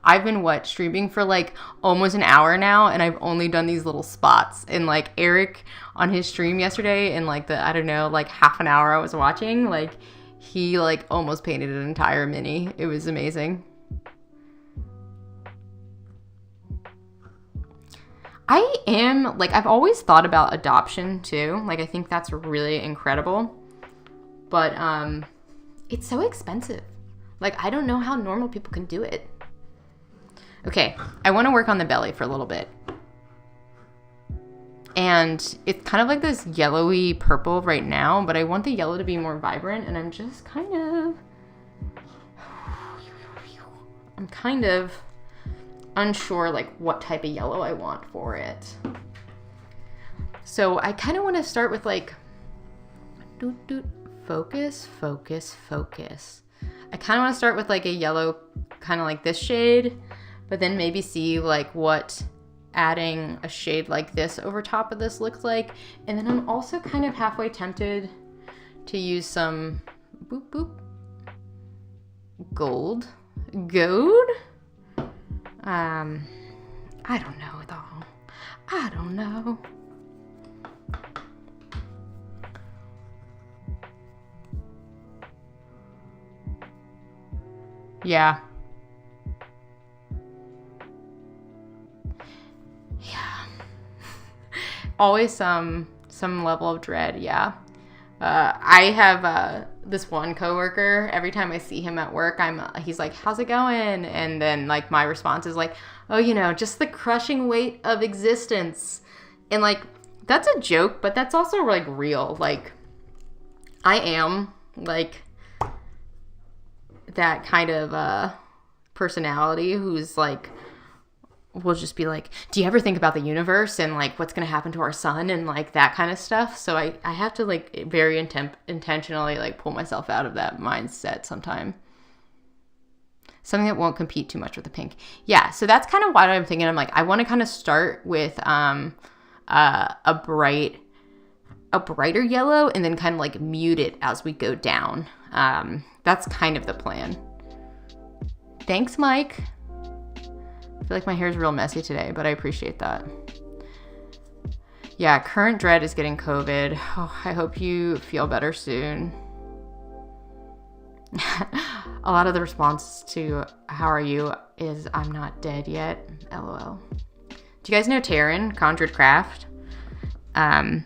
I've been streaming for like almost an hour now, and I've only done these little spots. And like Eric on his stream yesterday, in like the, I don't know, like half an hour I was watching, like he like almost painted an entire mini. It was amazing. I am, like, I've always thought about adoption too. Like, I think that's really incredible. But it's so expensive. Like, I don't know how normal people can do it. Okay, I want to work on the belly for a little bit. And it's kind of like this yellowy purple right now, but I want the yellow to be more vibrant, and I'm just kind of unsure like what type of yellow I want for it. So I kind of want to start with like focus. I kind of want to start with like a yellow kind of like this shade, but then maybe see like what adding a shade like this over top of this looks like. And then I'm also kind of halfway tempted to use some gold. I don't know though. I don't know. Yeah. Yeah. Always some level of dread, yeah. I have this one coworker. Every time I see him at work, he's like, "How's it going?" And then like my response is like, "Oh, just the crushing weight of existence." And like that's a joke, but that's also like real. Like I am like that kind of personality who's like will just be like, do you ever think about the universe and like what's going to happen to our sun and like that kind of stuff? So I have to like very intentionally like pull myself out of that mindset sometime. Something that won't compete too much with the pink. Yeah, so that's kind of what I'm thinking. I'm like, I want to kind of start with a brighter yellow and then kind of like mute it as we go down. That's kind of the plan. Thanks, Mike. I feel like my hair is real messy today, but I appreciate that. Yeah, current dread is getting COVID. Oh, I hope you feel better soon. A lot of the response to how are you is I'm not dead yet. LOL. Do you guys know Taryn, Conjured Craft? Taryn's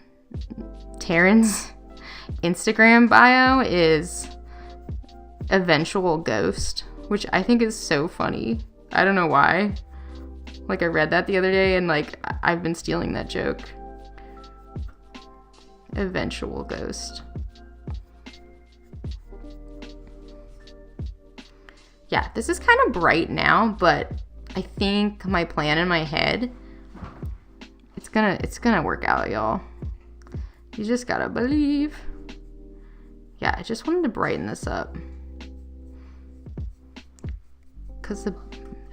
Instagram bio is eventual ghost, which I think is so funny. I don't know why. Like I read that the other day and like I've been stealing that joke. Eventual ghost. Yeah, this is kind of bright now, but I think my plan in my head, it's gonna work out, y'all. You just gotta believe. Yeah, I just wanted to brighten this up. Because the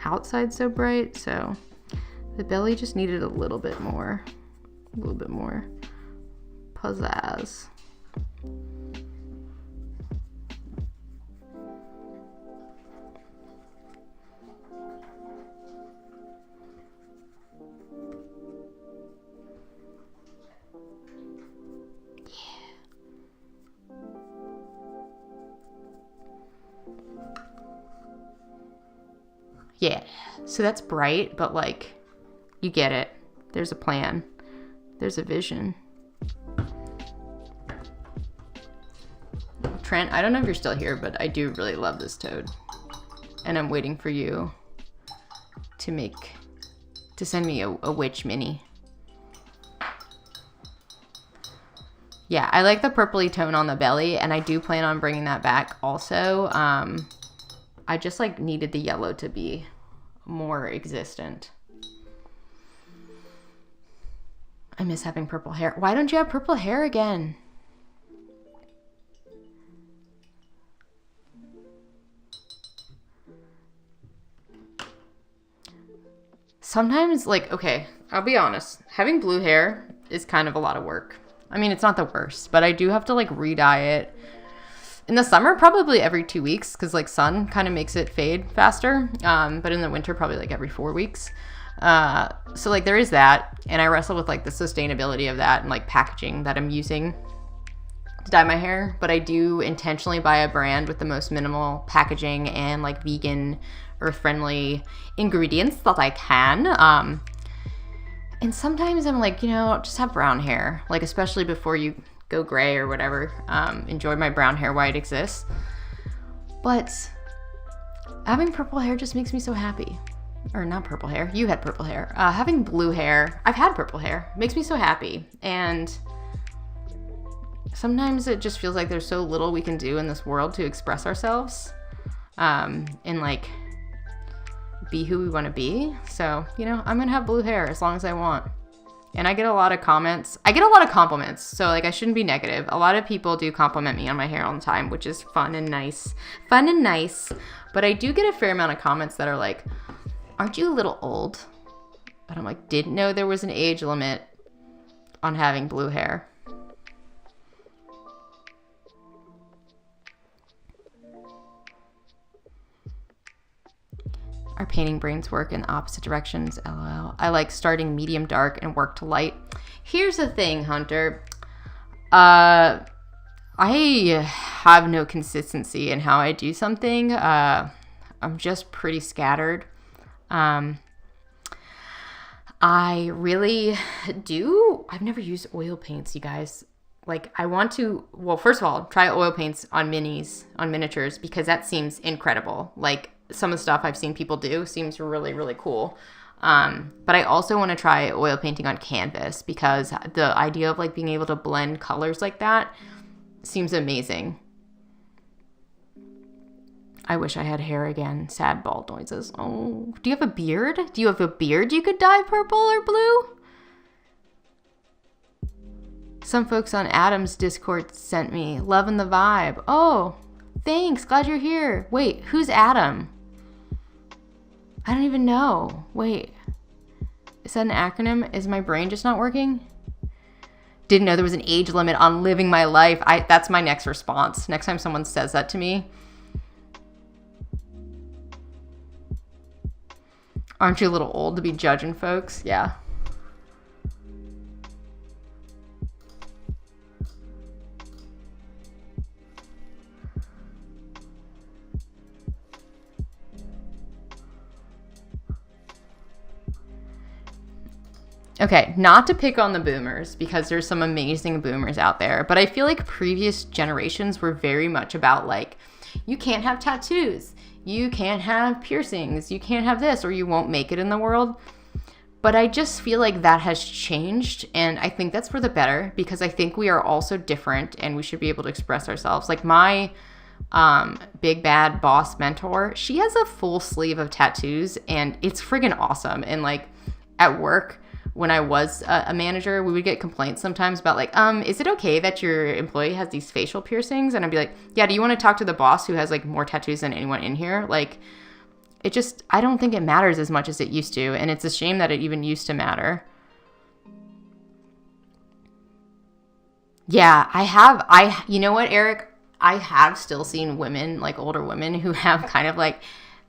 outside's so bright, so the belly just needed a little bit more pizzazz. Yeah, so that's bright, but like, you get it. There's a plan. There's a vision. Trent, I don't know if you're still here, but I do really love this toad. And I'm waiting for you to send me a witch mini. Yeah, I like the purpley tone on the belly, and I do plan on bringing that back also. I just like needed the yellow to be more existent. I miss having purple hair. Why don't you have purple hair again? Sometimes, like, okay, I'll be honest. Having blue hair is kind of a lot of work. I mean, it's not the worst, but I do have to like re-dye it. In the summer, probably every 2 weeks, because like sun kind of makes it fade faster. But in the winter, probably like every 4 weeks. So like there is that, and I wrestle with like the sustainability of that and like packaging that I'm using to dye my hair. But I do intentionally buy a brand with the most minimal packaging and like vegan, earth-friendly ingredients that I can. And sometimes I'm like, just have brown hair, like especially before you go gray or whatever. Enjoy my brown hair while it exists. But having purple hair just makes me so happy. Or not purple hair. You had purple hair. Having blue hair. I've had purple hair. Makes me so happy. And sometimes it just feels like there's so little we can do in this world to express ourselves. And like be who we want to be. So, I'm going to have blue hair as long as I want. And I get a lot of comments. I get a lot of compliments. So like I shouldn't be negative. A lot of people do compliment me on my hair all the time, which is fun and nice. Fun and nice. But I do get a fair amount of comments that are like, aren't you a little old? And I'm like, didn't know there was an age limit on having blue hair. Our painting brains work in opposite directions, LOL. I like starting medium dark and work to light. Here's the thing, Hunter. I have no consistency in how I do something. I'm just pretty scattered. I really do. I've never used oil paints, you guys. like, I want to, well, first of all, try oil paints on miniatures, because that seems incredible. Like, some of the stuff I've seen people do seems really, really cool. But I also want to try oil painting on canvas, because the idea of like being able to blend colors like that seems amazing. I wish I had hair again. Sad bald noises. Oh, do you have a beard? Do you have a beard you could dye purple or blue? Some folks on Adam's Discord sent me. Loving the vibe. Oh, thanks. Glad you're here. Wait, who's Adam? I don't even know. Wait. Is that an acronym? Is my brain just not working? Didn't know there was an age limit on living my life. That's my next response. Next time someone says that to me. Aren't you a little old to be judging folks? Yeah. Okay, not to pick on the boomers, because there's some amazing boomers out there, but I feel like previous generations were very much about like, you can't have tattoos, you can't have piercings, you can't have this, or you won't make it in the world. But I just feel like that has changed, and I think that's for the better, because I think we are also different and we should be able to express ourselves. Like my big bad boss mentor, she has a full sleeve of tattoos, and it's friggin' awesome. And like at work, when I was a manager, we would get complaints sometimes about like, is it okay that your employee has these facial piercings? And I'd be like, yeah, do you want to talk to the boss who has like more tattoos than anyone in here? Like, it just, I don't think it matters as much as it used to. And it's a shame that it even used to matter. Yeah, you know what, Eric? I have still seen women, like older women, who have kind of like,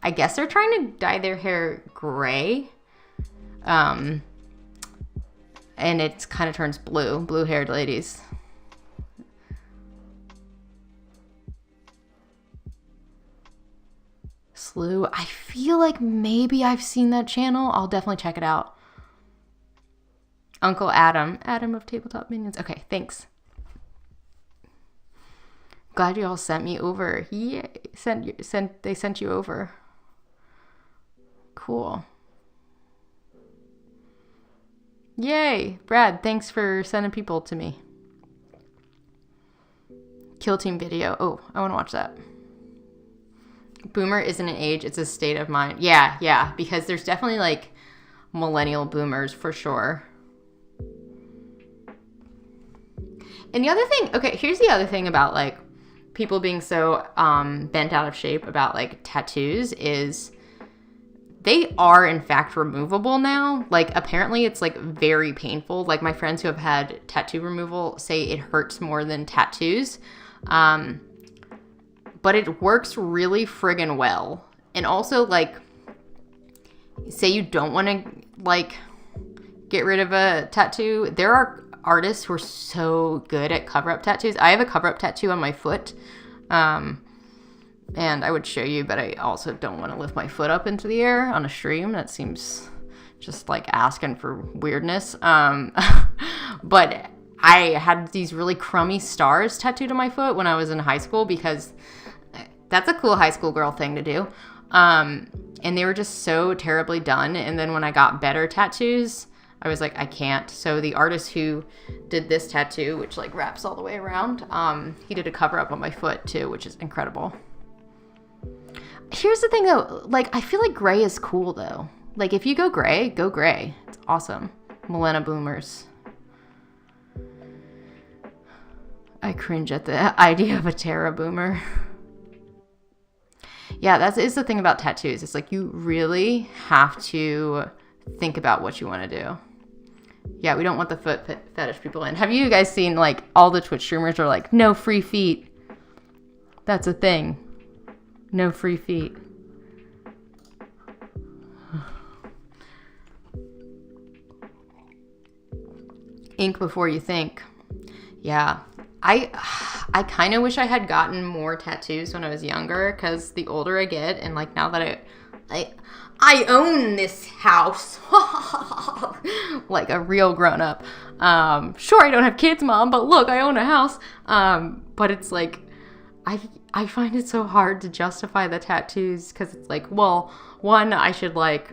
I guess they're trying to dye their hair gray. And it kind of turns blue-haired ladies. Slew. I feel like maybe I've seen that channel. I'll definitely check it out. Uncle Adam. Adam of Tabletop Minions. Okay, thanks. Glad you all sent me over. Yeah, they sent you over. Cool. Yay! Brad, thanks for sending people to me. Kill Team video. Oh, I want to watch that. Boomer isn't an age, it's a state of mind. Yeah, because there's definitely like millennial boomers for sure. And the other thing, okay, here's the other thing about like people being so bent out of shape about like tattoos is they are in fact removable now. Like apparently it's like very painful. Like my friends who have had tattoo removal say it hurts more than tattoos. But it works really friggin' well. And also like, say you don't want to like get rid of a tattoo. There are artists who are so good at cover-up tattoos. I have a cover-up tattoo on my foot. And I would show you, but I also don't want to lift my foot up into the air on a stream. That seems just like asking for weirdness. But I had these really crummy stars tattooed on my foot when I was in high school, because that's a cool high school girl thing to do. And they were just so terribly done. And then when I got better tattoos, I was like, I can't. So the artist who did this tattoo, which like wraps all the way around, he did a cover up on my foot too, which is incredible. Here's the thing though, like I feel like gray is cool though. Like if you go gray, go gray. It's awesome. Millennial boomers. I cringe at the idea of a Terra boomer. Yeah, that is the thing about tattoos. It's like you really have to think about what you want to do. Yeah, we don't want the foot fetish people in. Have you guys seen like all the Twitch streamers are like, no free feet? That's a thing. No free feet. Ink before you think. Yeah. I kind of wish I had gotten more tattoos when I was younger, because the older I get, and like now that I own this house. Like a real grown-up. Sure, I don't have kids, Mom, but look, I own a house. But it's like, I find it so hard to justify the tattoos because it's like, well, one, I should like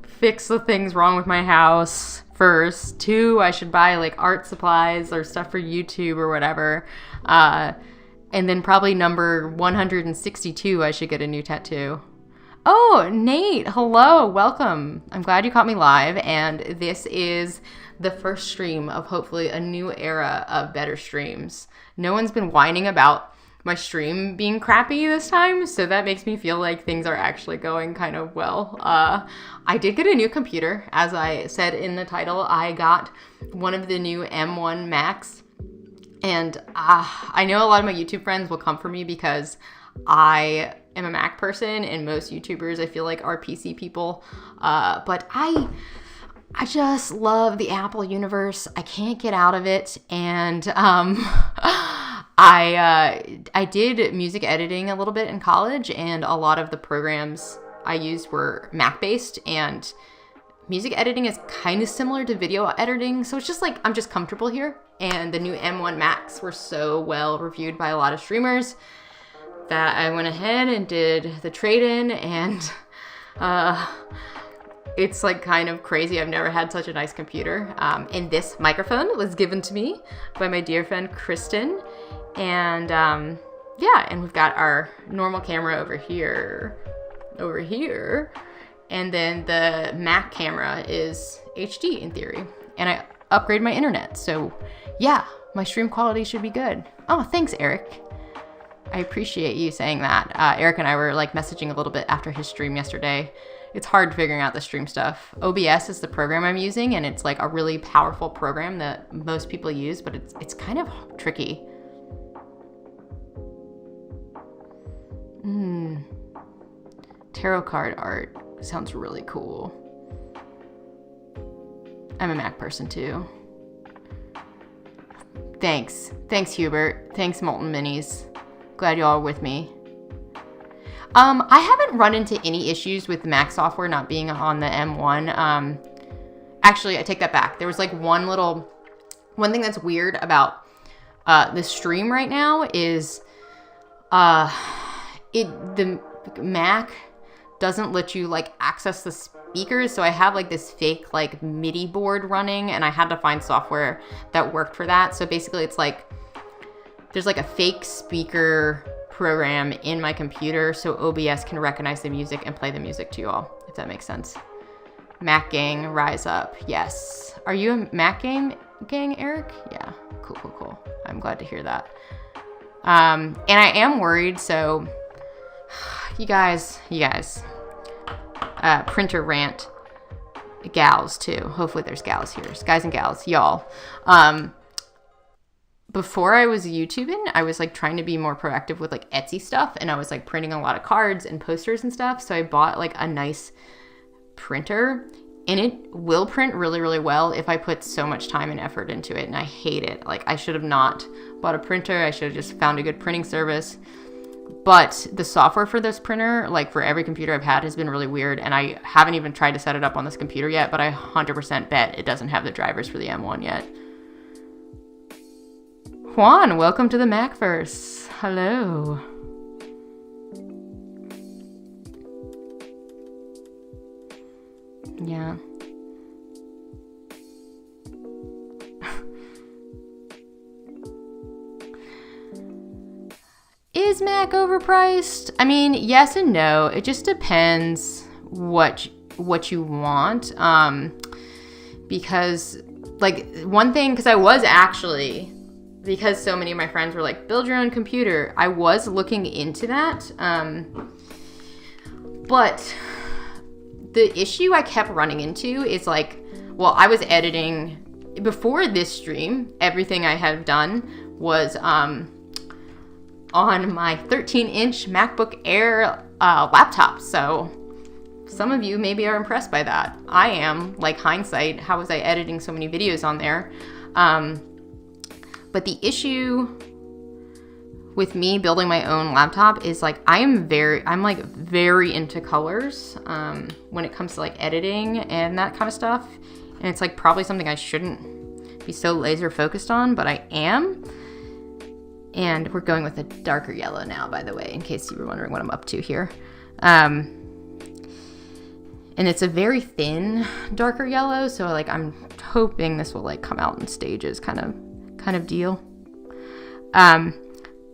fix the things wrong with my house first. Two, I should buy like art supplies or stuff for YouTube or whatever. And then probably number 162, I should get a new tattoo. Oh, Nate, hello, welcome. I'm glad you caught me live, and this is the first stream of hopefully a new era of better streams. No one's been whining about my stream being crappy this time, so that makes me feel like things are actually going kind of well. I did get a new computer. As I said in the title, I got one of the new M1 Macs, and I know a lot of my YouTube friends will come for me because I am a Mac person, and most YouTubers I feel like are PC people, but I just love the Apple universe. I can't get out of it, and I did music editing a little bit in college, and a lot of the programs I used were Mac based, and music editing is kind of similar to video editing, so it's just like I'm just comfortable here. And the new M1 Macs were so well reviewed by a lot of streamers that I went ahead and did the trade-in, and it's like kind of crazy. I've never had such a nice computer. And this microphone was given to me by my dear friend Kristen. And yeah, and we've got our normal camera over here. And then the Mac camera is HD in theory. And I upgraded my internet. So yeah, my stream quality should be good. Oh, thanks, Eric. I appreciate you saying that. Eric and I were like messaging a little bit after his stream yesterday. It's hard figuring out the stream stuff. OBS is the program I'm using, and it's like a really powerful program that most people use, but it's kind of tricky. Tarot card art sounds really cool. I'm a Mac person too. Thanks, Hubert. Thanks, Molten Minis. Glad y'all are with me. I haven't run into any issues with Mac software not being on the M1. Actually, I take that back. There was like one thing that's weird about the stream right now is the Mac doesn't let you like access the speakers. So I have like this fake like MIDI board running, and I had to find software that worked for that. So basically it's like there's like a fake speaker program in my computer so OBS can recognize the music and play the music to you all, if that makes sense. Mac gang, rise up. Yes. Are you a Mac gang, Eric? Yeah. Cool. I'm glad to hear that. And I am worried, so you guys, printer rant, gals too. Hopefully there's gals here. Guys and gals, y'all. Before I was YouTubing, I was like trying to be more proactive with like Etsy stuff, and I was like printing a lot of cards and posters and stuff. So I bought like a nice printer, and it will print really, really well if I put so much time and effort into it, and I hate it. Like I should have not bought a printer. I should have just found a good printing service. But the software for this printer, like for every computer I've had, has been really weird, and I haven't even tried to set it up on this computer yet, but I 100% bet it doesn't have the drivers for the M1 yet. Juan, welcome to the Macverse. Hello. Yeah. Is Mac overpriced? I mean, yes and no. It just depends what you want. Because like one thing, because I was actually, because so many of my friends were like, build your own computer, I was looking into that. But the issue I kept running into is like, well, I was editing before this stream. Everything I have done was on my 13-inch MacBook Air laptop. So some of you maybe are impressed by that. I am, like hindsight, how was I editing so many videos on there? But the issue with me building my own laptop is like I'm like very into colors when it comes to like editing and that kind of stuff. And it's like probably something I shouldn't be so laser focused on, but I am. And we're going with a darker yellow now, by the way, in case you were wondering what I'm up to here. And it's a very thin darker yellow, so like I'm hoping this will like come out in stages kind of deal.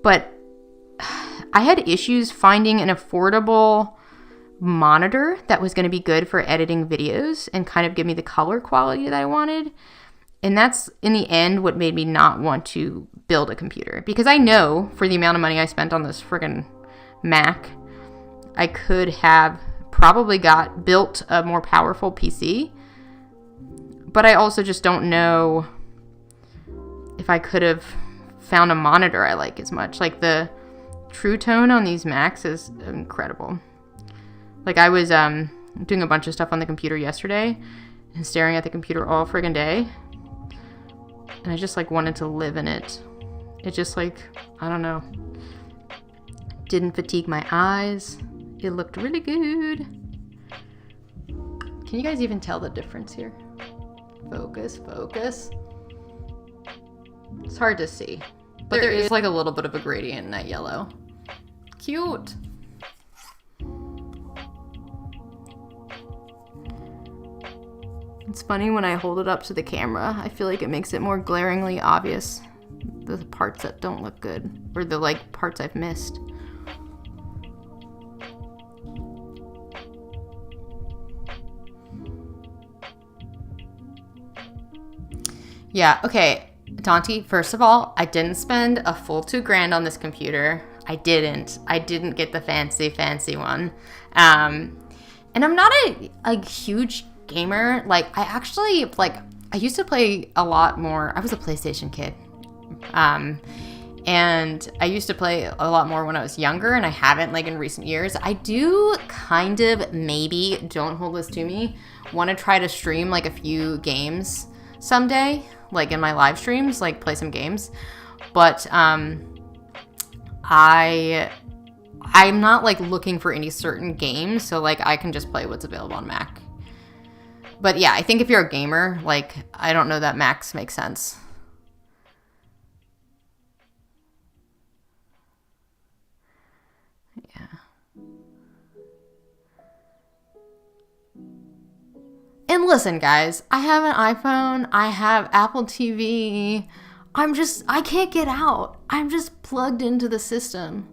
But I had issues finding an affordable monitor that was going to be good for editing videos and kind of give me the color quality that I wanted. And that's, in the end, what made me not want to build a computer. Because I know, for the amount of money I spent on this friggin' Mac, I could have probably built a more powerful PC. But I also just don't know if I could have found a monitor I like as much. Like, the True Tone on these Macs is incredible. Like, I was doing a bunch of stuff on the computer yesterday and staring at the computer all friggin' day. And I just, like, wanted to live in it. It just, like, I don't know. Didn't fatigue my eyes. It looked really good. Can you guys even tell the difference here? Focus. It's hard to see. But there is, like, a little bit of a gradient in that yellow. Cute. It's funny when I hold it up to the camera, I feel like it makes it more glaringly obvious the parts that don't look good, or the like parts I've missed. Yeah, okay, Dante, first of all, I didn't spend a full $2,000 on this computer. I didn't get the fancy one. And I'm not a huge gamer. Like, I used to play a lot more. I was a PlayStation kid. And I used to play a lot more when I was younger, and I haven't, like, in recent years. I do kind of, maybe, don't hold this to me, want to try to stream, like, a few games someday, like, in my live streams, like, play some games. But, I'm not, like, looking for any certain games, so, like, I can just play what's available on Mac. But, yeah, I think if you're a gamer, like, I don't know that Macs make sense. Yeah. And listen, guys, I have an iPhone, I have Apple TV, I can't get out. I'm just plugged into the system.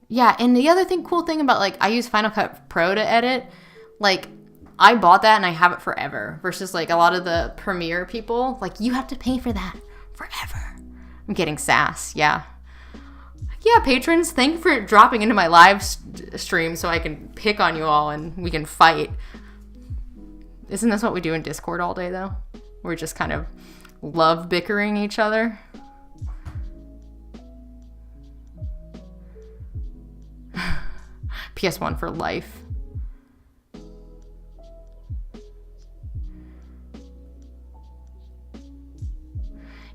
Yeah, and the other cool thing about, like, I use Final Cut Pro to edit, like, I bought that and I have it forever, versus, like, a lot of the Premiere people, like, you have to pay for that forever. I'm getting sass, yeah. Yeah, patrons, thank you for dropping into my live stream so I can pick on you all and we can fight. Isn't this what we do in Discord all day, though? We're just kind of love bickering each other. PS1 for life.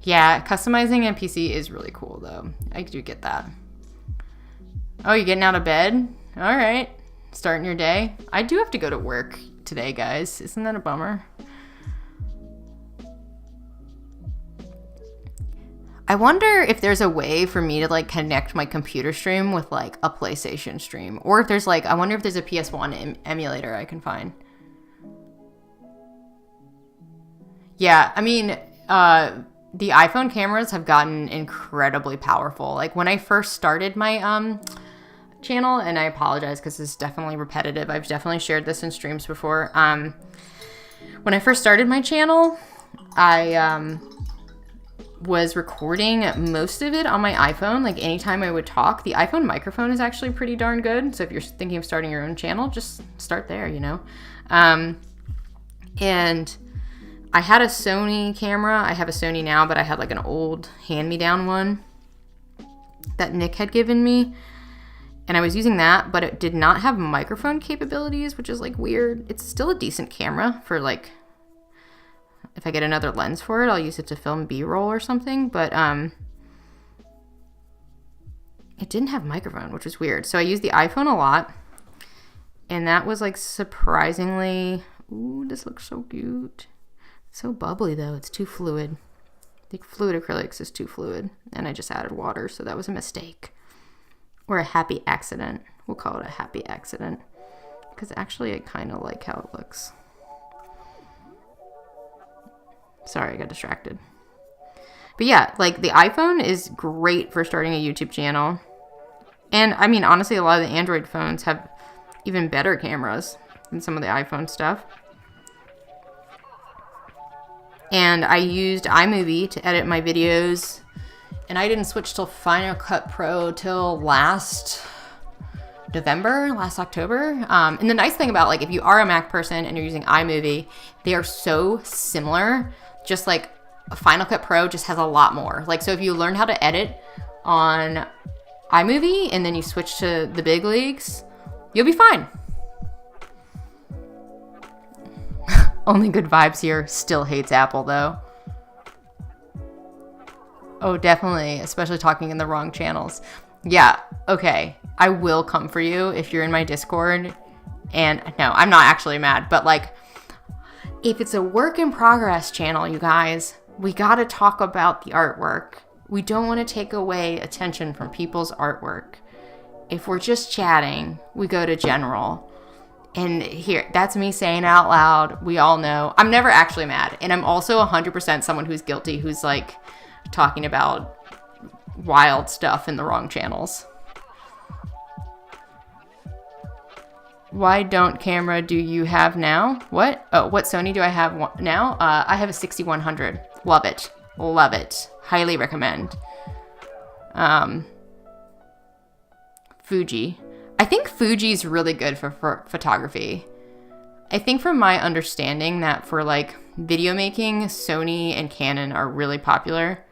Yeah, customizing a PC is really cool, though. I do get that. Oh, you getting out of bed? All right. Starting your day? I do have to go to work today, guys. Isn't that a bummer? I wonder if there's a way for me to, like, connect my computer stream with, like, a PlayStation stream. Or if there's, like, I wonder if there's a PS1 emulator I can find. Yeah, I mean, the iPhone cameras have gotten incredibly powerful. Like, when I first started my channel, and I apologize because it's definitely repetitive. I've definitely shared this in streams before. When I first started my channel, I was recording most of it on my iPhone. Like, anytime I would talk, the iPhone microphone is actually pretty darn good. So if you're thinking of starting your own channel, just start there, you know. And I had a Sony camera. I have a Sony now, but I had, like, an old hand-me-down one that Nick had given me. And I was using that, but it did not have microphone capabilities, which is, like, weird. It's still a decent camera for, like, if I get another lens for it, I'll use it to film B-roll or something. But it didn't have microphone, which was weird. So I used the iPhone a lot. And that was like surprisingly... Ooh, this looks so cute. It's so bubbly though. It's too fluid. The fluid acrylics is too fluid. And I just added water, so that was a mistake. Or a happy accident. We'll call it a happy accident. Because actually I kind of like how it looks. Sorry, I got distracted. But yeah, like the iPhone is great for starting a YouTube channel. And I mean, honestly, a lot of the Android phones have even better cameras than some of the iPhone stuff. And I used iMovie to edit my videos. And I didn't switch till Final Cut Pro till last October. And the nice thing about, like, if you are a Mac person and you're using iMovie, they are so similar. Just like Final Cut Pro just has a lot more. Like, so if you learn how to edit on iMovie and then you switch to the big leagues, you'll be fine. Only good vibes here. Still hates Apple though. Oh, definitely. Especially talking in the wrong channels. Yeah, okay. I will come for you if you're in my Discord. And no, I'm not actually mad. But like, if it's a work in progress channel, you guys, we gotta talk about the artwork. We don't want to take away attention from people's artwork. If we're just chatting, we go to general. And here, that's me saying out loud. We all know. I'm never actually mad. And I'm also 100% someone who's guilty, who's like talking about wild stuff in the wrong channels. What camera do you have now? What? Oh, what Sony do I have now? I have a 6100. Love it. Love it. Highly recommend. Fuji. I think Fuji's really good for photography. I think from my understanding that for like video making, Sony and Canon are really popular.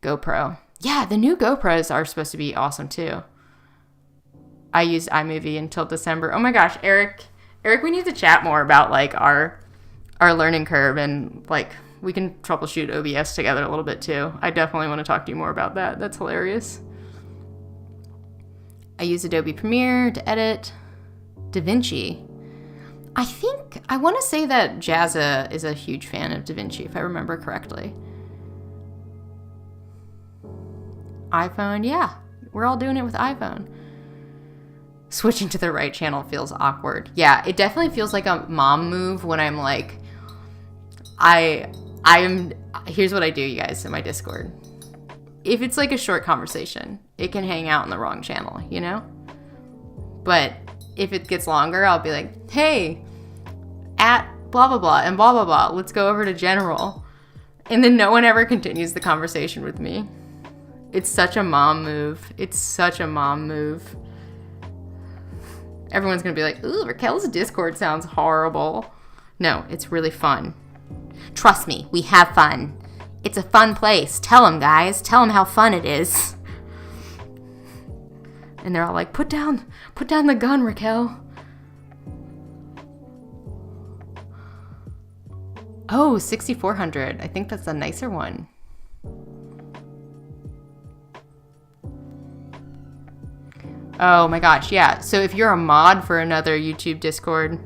GoPro. Yeah, the new GoPros are supposed to be awesome too. I used iMovie until December. Oh my gosh, Eric, we need to chat more about like our learning curve, and like we can troubleshoot OBS together a little bit too. I definitely want to talk to you more about that. That's hilarious. I use Adobe Premiere to edit. DaVinci. I want to say that Jazza is a huge fan of DaVinci, if I remember correctly. iPhone, yeah. We're all doing it with iPhone. Switching to the right channel feels awkward. Yeah, it definitely feels like a mom move when I'm like, here's what I do, you guys, in my Discord. If it's like a short conversation, it can hang out in the wrong channel, you know? But if it gets longer, I'll be like, hey, at blah, blah, blah, and blah, blah, blah, let's go over to general. And then no one ever continues the conversation with me. It's such a mom move. Everyone's going to be like, ooh, Raquel's Discord sounds horrible. No, it's really fun. Trust me, we have fun. It's a fun place. Tell them, guys. Tell them how fun it is. And they're all like, put down the gun, Raquel. Oh, 6400. I think that's a nicer one. Oh my gosh, yeah. So if you're a mod for another YouTube Discord,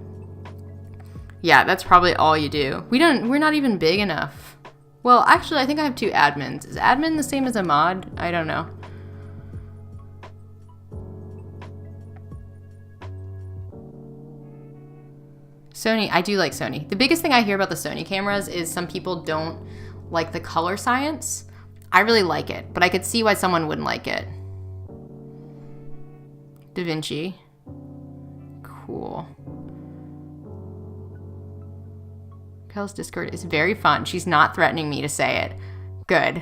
yeah, that's probably all you do. We're not even big enough. Well, actually, I think I have 2 admins. Is admin the same as a mod? I don't know. Sony, I do like Sony. The biggest thing I hear about the Sony cameras is some people don't like the color science. I really like it, but I could see why someone wouldn't like it. DaVinci. Cool. Raquel's Discord is very fun. She's not threatening me to say it. Good.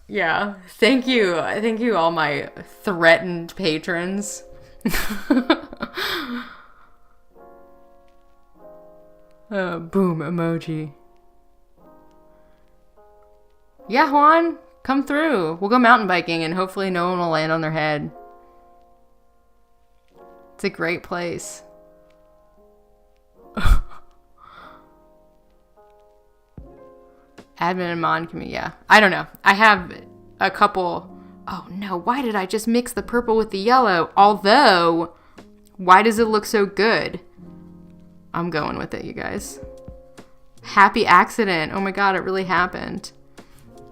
Yeah. Thank you, all my threatened patrons. Boom emoji. Yeah, Juan, come through. We'll go mountain biking and hopefully no one will land on their head. It's a great place. Admin and Mon can be, yeah. I don't know. I have a couple. Oh no, why did I just mix the purple with the yellow? Although, why does it look so good? I'm going with it, you guys. Happy accident. Oh my god, it really happened.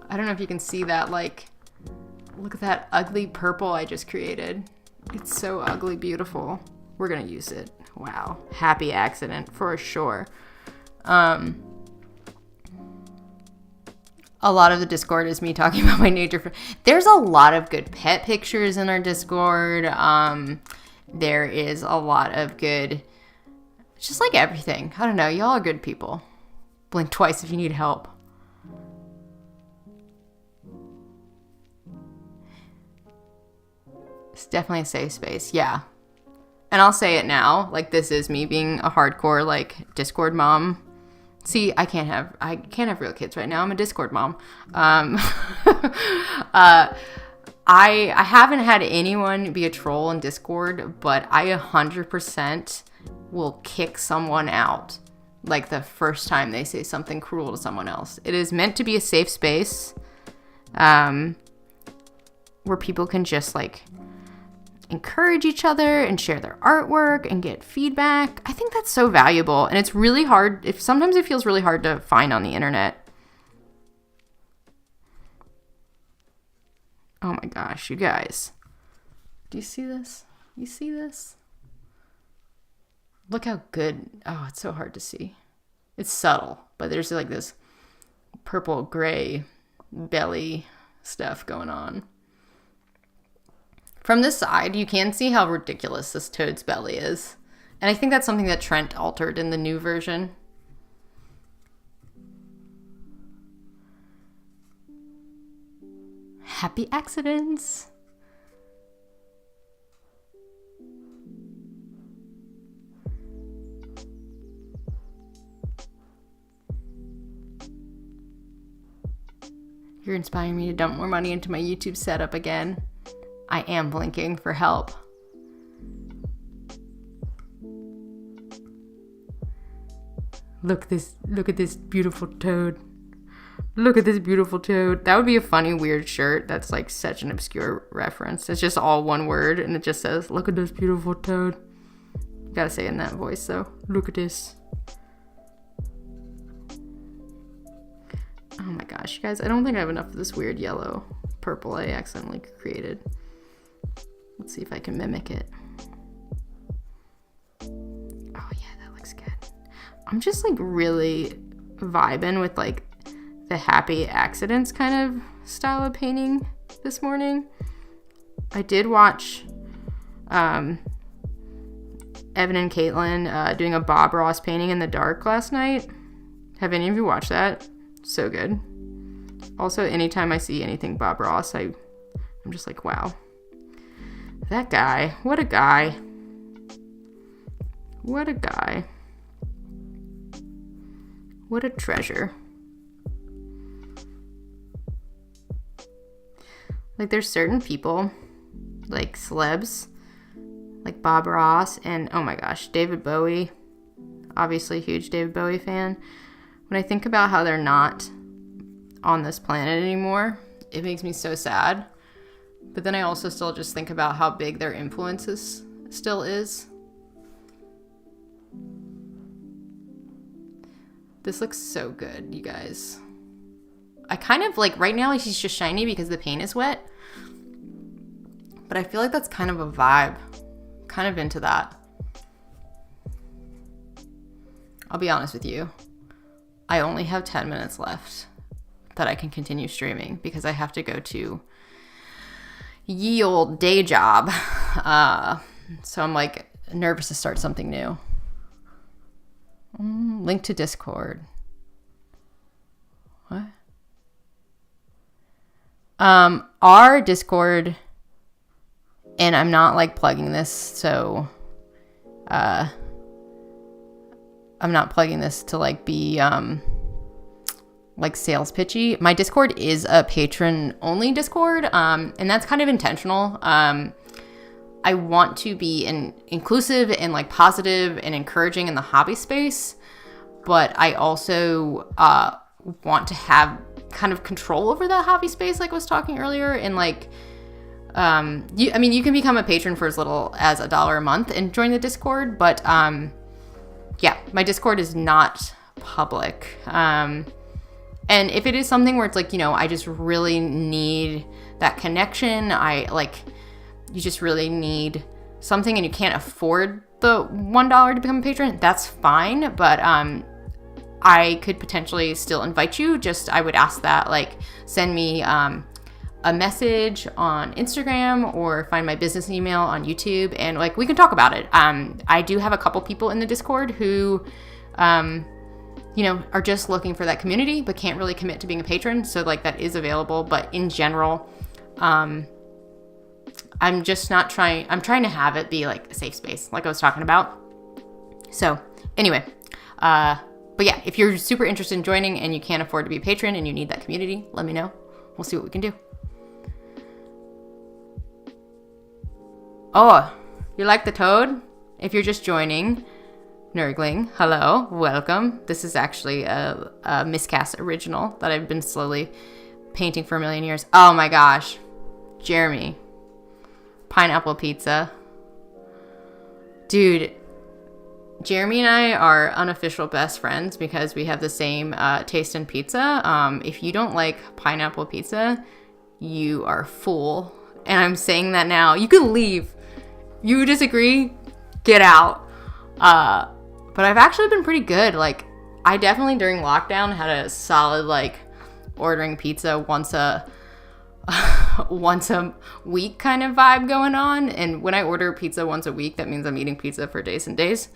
I don't know if you can see that, like, look at that ugly purple I just created. It's so ugly beautiful. We're gonna use it. Wow. Happy accident for sure. A lot of the Discord is me talking about my nature. There's a lot of good pet pictures in our Discord. There is a lot of good, just like everything. I don't know. Y'all are good people. Blink twice if you need help. It's definitely a safe space. Yeah. And I'll say it now. Like, this is me being a hardcore, like, Discord mom. See, I can't have real kids right now. I'm a Discord mom. I haven't had anyone be a troll in Discord, but I 100% will kick someone out, like, the first time they say something cruel to someone else. It is meant to be a safe space, where people can just, like, encourage each other and share their artwork and get feedback. I think that's so valuable, and it's really hard. Sometimes it feels really hard to find on the internet. Oh my gosh, you guys. Do you see this? You see this? Look how good. Oh, it's so hard to see. It's subtle, but there's like this purple gray belly stuff going on. From this side, you can see how ridiculous this toad's belly is. And I think that's something that Trent altered in the new version. Happy accidents. You're inspiring me to dump more money into my YouTube setup again. I am blinking for help. Look at this beautiful toad. Look at this beautiful toad. That would be a funny, weird shirt. That's like such an obscure reference. It's just all one word and it just says, look at this beautiful toad. Gotta say it in that voice though. Look at this. Oh my gosh, you guys, I don't think I have enough of this weird yellow purple I accidentally created. Let's see if I can mimic it. Oh yeah, that looks good. I'm just like really vibing with like the happy accidents kind of style of painting this morning. I did watch Evan and Caitlin doing a Bob Ross painting in the dark last night. Have any of you watched that? So good. Also, anytime I see anything Bob Ross, I'm just like, wow. That guy. What a guy. What a guy. What a treasure. Like, there's certain people, like celebs, like Bob Ross, and oh my gosh, David Bowie. Obviously, huge David Bowie fan. When I think about how they're not on this planet anymore, it makes me so sad. But then I also still just think about how big their influence still is. This looks so good, you guys. I kind of like, right now he's just shiny because the paint is wet. But I feel like that's kind of a vibe. Kind of into that. I'll be honest with you. I only have 10 minutes left that I can continue streaming because I have to go to ye old day job. So I'm like nervous to start something new. Link to Discord. What? Our Discord, and I'm not like plugging this, so I'm not plugging this to like be like sales pitchy. My Discord is a patron only Discord, and that's kind of intentional. I I want to be inclusive and like positive and encouraging in the hobby space, but I also want to have kind of control over that hobby space, like I was talking earlier, and like you can become a patron for as little as $1 a month and join the Discord, but yeah, my Discord is not public. And if it is something where it's like, I just really need that connection, you just really need something and you can't afford the $1 to become a patron, that's fine. But I could potentially still invite you. Just, I would ask that, send me a message on Instagram or find my business email on YouTube, and we can talk about it. I do have a couple people in the Discord who, are just looking for that community, but can't really commit to being a patron. So that is available. But in general, I'm trying to have it be a safe space, like I was talking about. So anyway, but yeah, if you're super interested in joining and you can't afford to be a patron and you need that community, let me know. We'll see what we can do. Oh, you like the toad? If you're just joining, Nurgling, hello, welcome. This is actually a miscast original that I've been slowly painting for a million years. Oh my gosh, Jeremy, pineapple pizza. Dude, Jeremy and I are unofficial best friends because we have the same taste in pizza. If you don't like pineapple pizza, you are a fool. And I'm saying that now. You can leave. You disagree? Get out. But I've actually been pretty good. I definitely during lockdown had a solid ordering pizza once a week kind of vibe going on. And when I order pizza once a week, that means I'm eating pizza for days and days.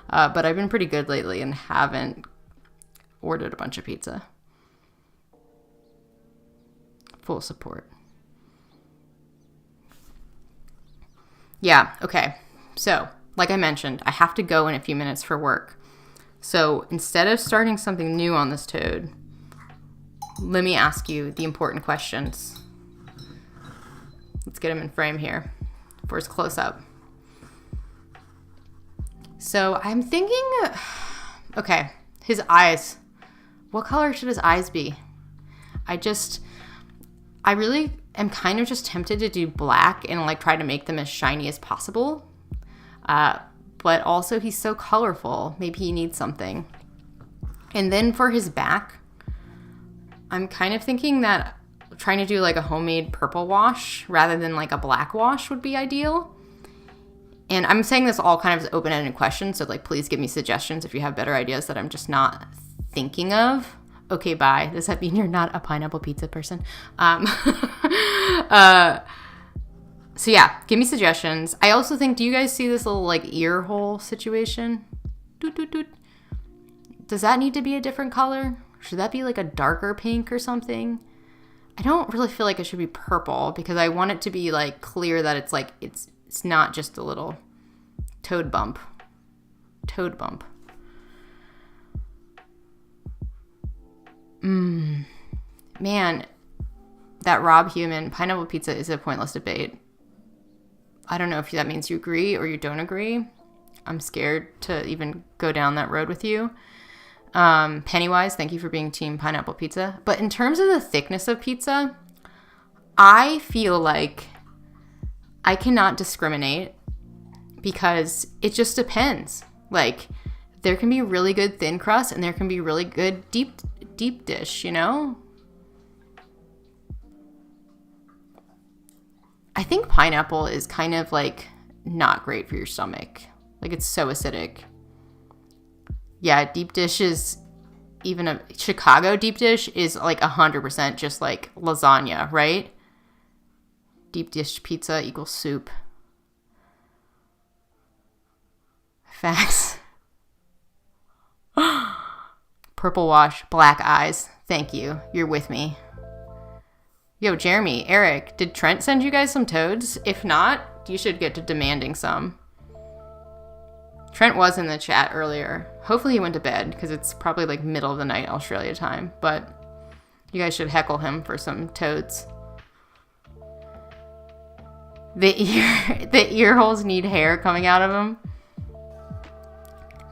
But I've been pretty good lately and haven't ordered a bunch of pizza. Full support. Yeah, okay. So, like I mentioned, I have to go in a few minutes for work. So, instead of starting something new on this toad, let me ask you the important questions. Let's get him in frame here for his close-up. So, I'm thinking, okay, his eyes. What color should his eyes be? I really am kind of just tempted to do black and try to make them as shiny as possible. But also he's so colorful. Maybe he needs something. And then for his back, I'm kind of thinking that trying to do a homemade purple wash rather than a black wash would be ideal. And I'm saying this all kind of as open-ended questions. So please give me suggestions if you have better ideas that I'm just not thinking of. Okay, bye. Does that mean you're not a pineapple pizza person? So yeah, give me suggestions. I also think, do you guys see this little ear hole situation? Doot, doot, doot. Does that need to be a different color? Should that be a darker pink or something? I don't really feel like it should be purple because I want it to be clear that it's it's not just a little toad bump. Toad bump. Man, that Rob Human pineapple pizza is a pointless debate. I don't know if that means you agree or you don't agree. I'm scared to even go down that road with you. Pennywise, thank you for being team pineapple pizza. But in terms of the thickness of pizza, I feel like I cannot discriminate because it just depends. There can be really good thin crust and there can be really good deep dish, I think pineapple is kind of not great for your stomach. It's so acidic. Yeah, deep dish is even a Chicago deep dish is 100% just lasagna, right? Deep dish pizza equals soup. Facts. Purple wash, black eyes. Thank you. You're with me. Yo, Jeremy, Eric, did Trent send you guys some toads? If not, you should get to demanding some. Trent was in the chat earlier. Hopefully he went to bed because it's probably middle of the night Australia time. But you guys should heckle him for some toads. The ear holes need hair coming out of them.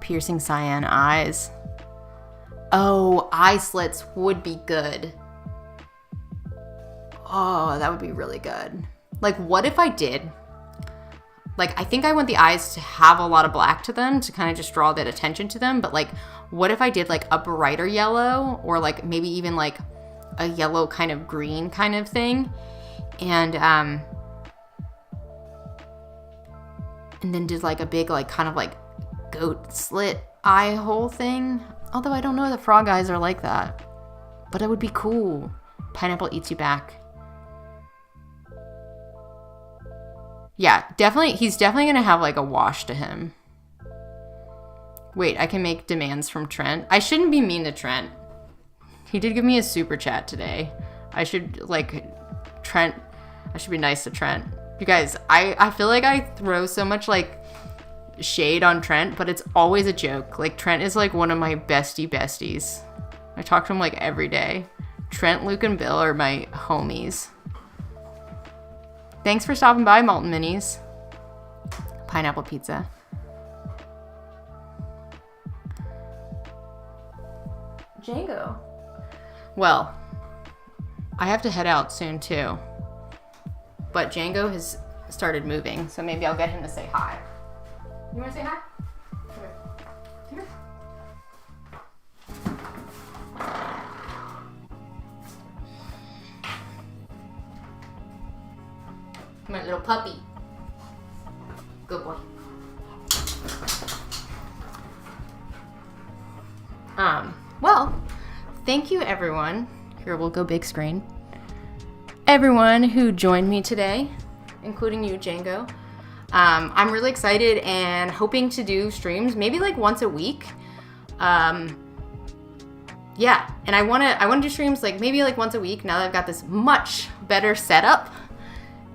Piercing cyan eyes. Oh, eye slits would be good. Oh, that would be really good. Like, what if I did? Like, I think I want the eyes to have a lot of black to them to kind of just draw that attention to them. But, like, what if I did, like, a brighter yellow or, like, maybe even, like, a yellow kind of green kind of thing? And then did, like, a big, like, kind of, like, goat slit eye hole thing. Although I don't know that frog eyes are like that. But it would be cool. Pineapple eats you back. Yeah, definitely. He's definitely going to have like a wash to him. Wait, I can make demands from Trent. I shouldn't be mean to Trent. He did give me a super chat today. I should be nice to Trent. You guys, I feel like I throw so much like shade on Trent, but it's always a joke. Like, Trent is like one of my besties. I talk to him like every day. Trent, Luke, and Bill are my homies. Thanks for stopping by, Molten Minis. Pineapple pizza. Django. Well, I have to head out soon too. But Django has started moving, so maybe I'll get him to say hi. You want to say hi? Come here. Come here. My little puppy. Good boy. Well, thank you everyone. Here, we'll go big screen. Everyone who joined me today, including you, Django. I'm really excited and hoping to do streams maybe like once a week. Yeah, and I want to do streams like maybe like once a week now that I've got this much better setup.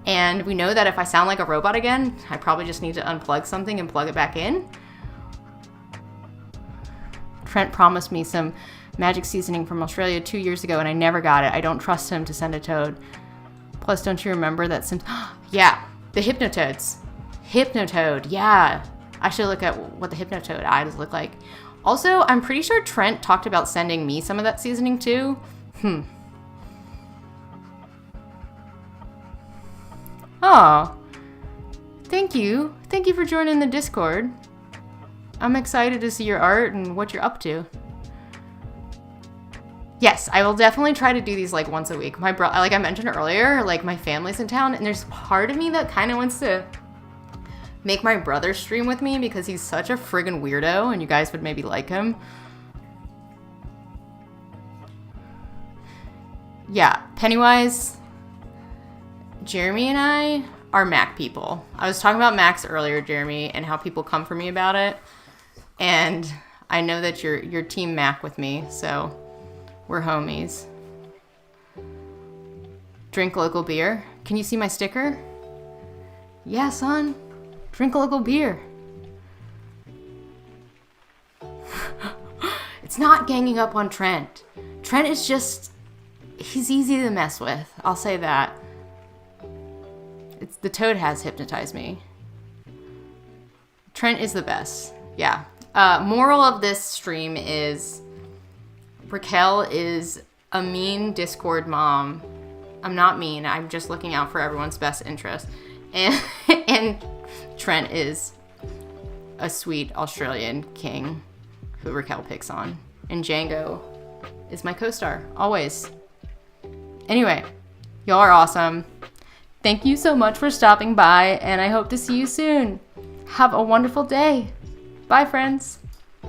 And we know that if I sound like a robot again, I probably just need to unplug something and plug it back in. Trent promised me some magic seasoning from Australia 2 years ago and I never got it. I don't trust him to send a toad. Plus, don't you remember that yeah, the Hypnotoads. Hypnotoad, yeah. I should look at what the Hypnotoad eyes look like. Also, I'm pretty sure Trent talked about sending me some of that seasoning too. Oh, thank you. Thank you for joining the Discord. I'm excited to see your art and what you're up to. Yes, I will definitely try to do these like once a week. My bro, like I mentioned earlier, like my family's in town and there's part of me that kind of wants to make my brother stream with me because he's such a friggin' weirdo and you guys would maybe like him. Yeah, Pennywise, Jeremy and I are Mac people. I was talking about Macs earlier, Jeremy, and how people come for me about it. And I know that you're team Mac with me, so we're homies. Drink local beer. Can you see my sticker? Yeah, son. Drink a local beer. It's not ganging up on Trent. Trent is just... he's easy to mess with. I'll say that. The toad has hypnotized me. Trent is the best. Yeah. Moral of this stream is Raquel is a mean Discord mom. I'm not mean. I'm just looking out for everyone's best interest. And Trent is a sweet Australian king who Raquel picks on. And Django is my co-star. Always. Anyway, y'all are awesome. Thank you so much for stopping by, and I hope to see you soon. Have a wonderful day. Bye, friends.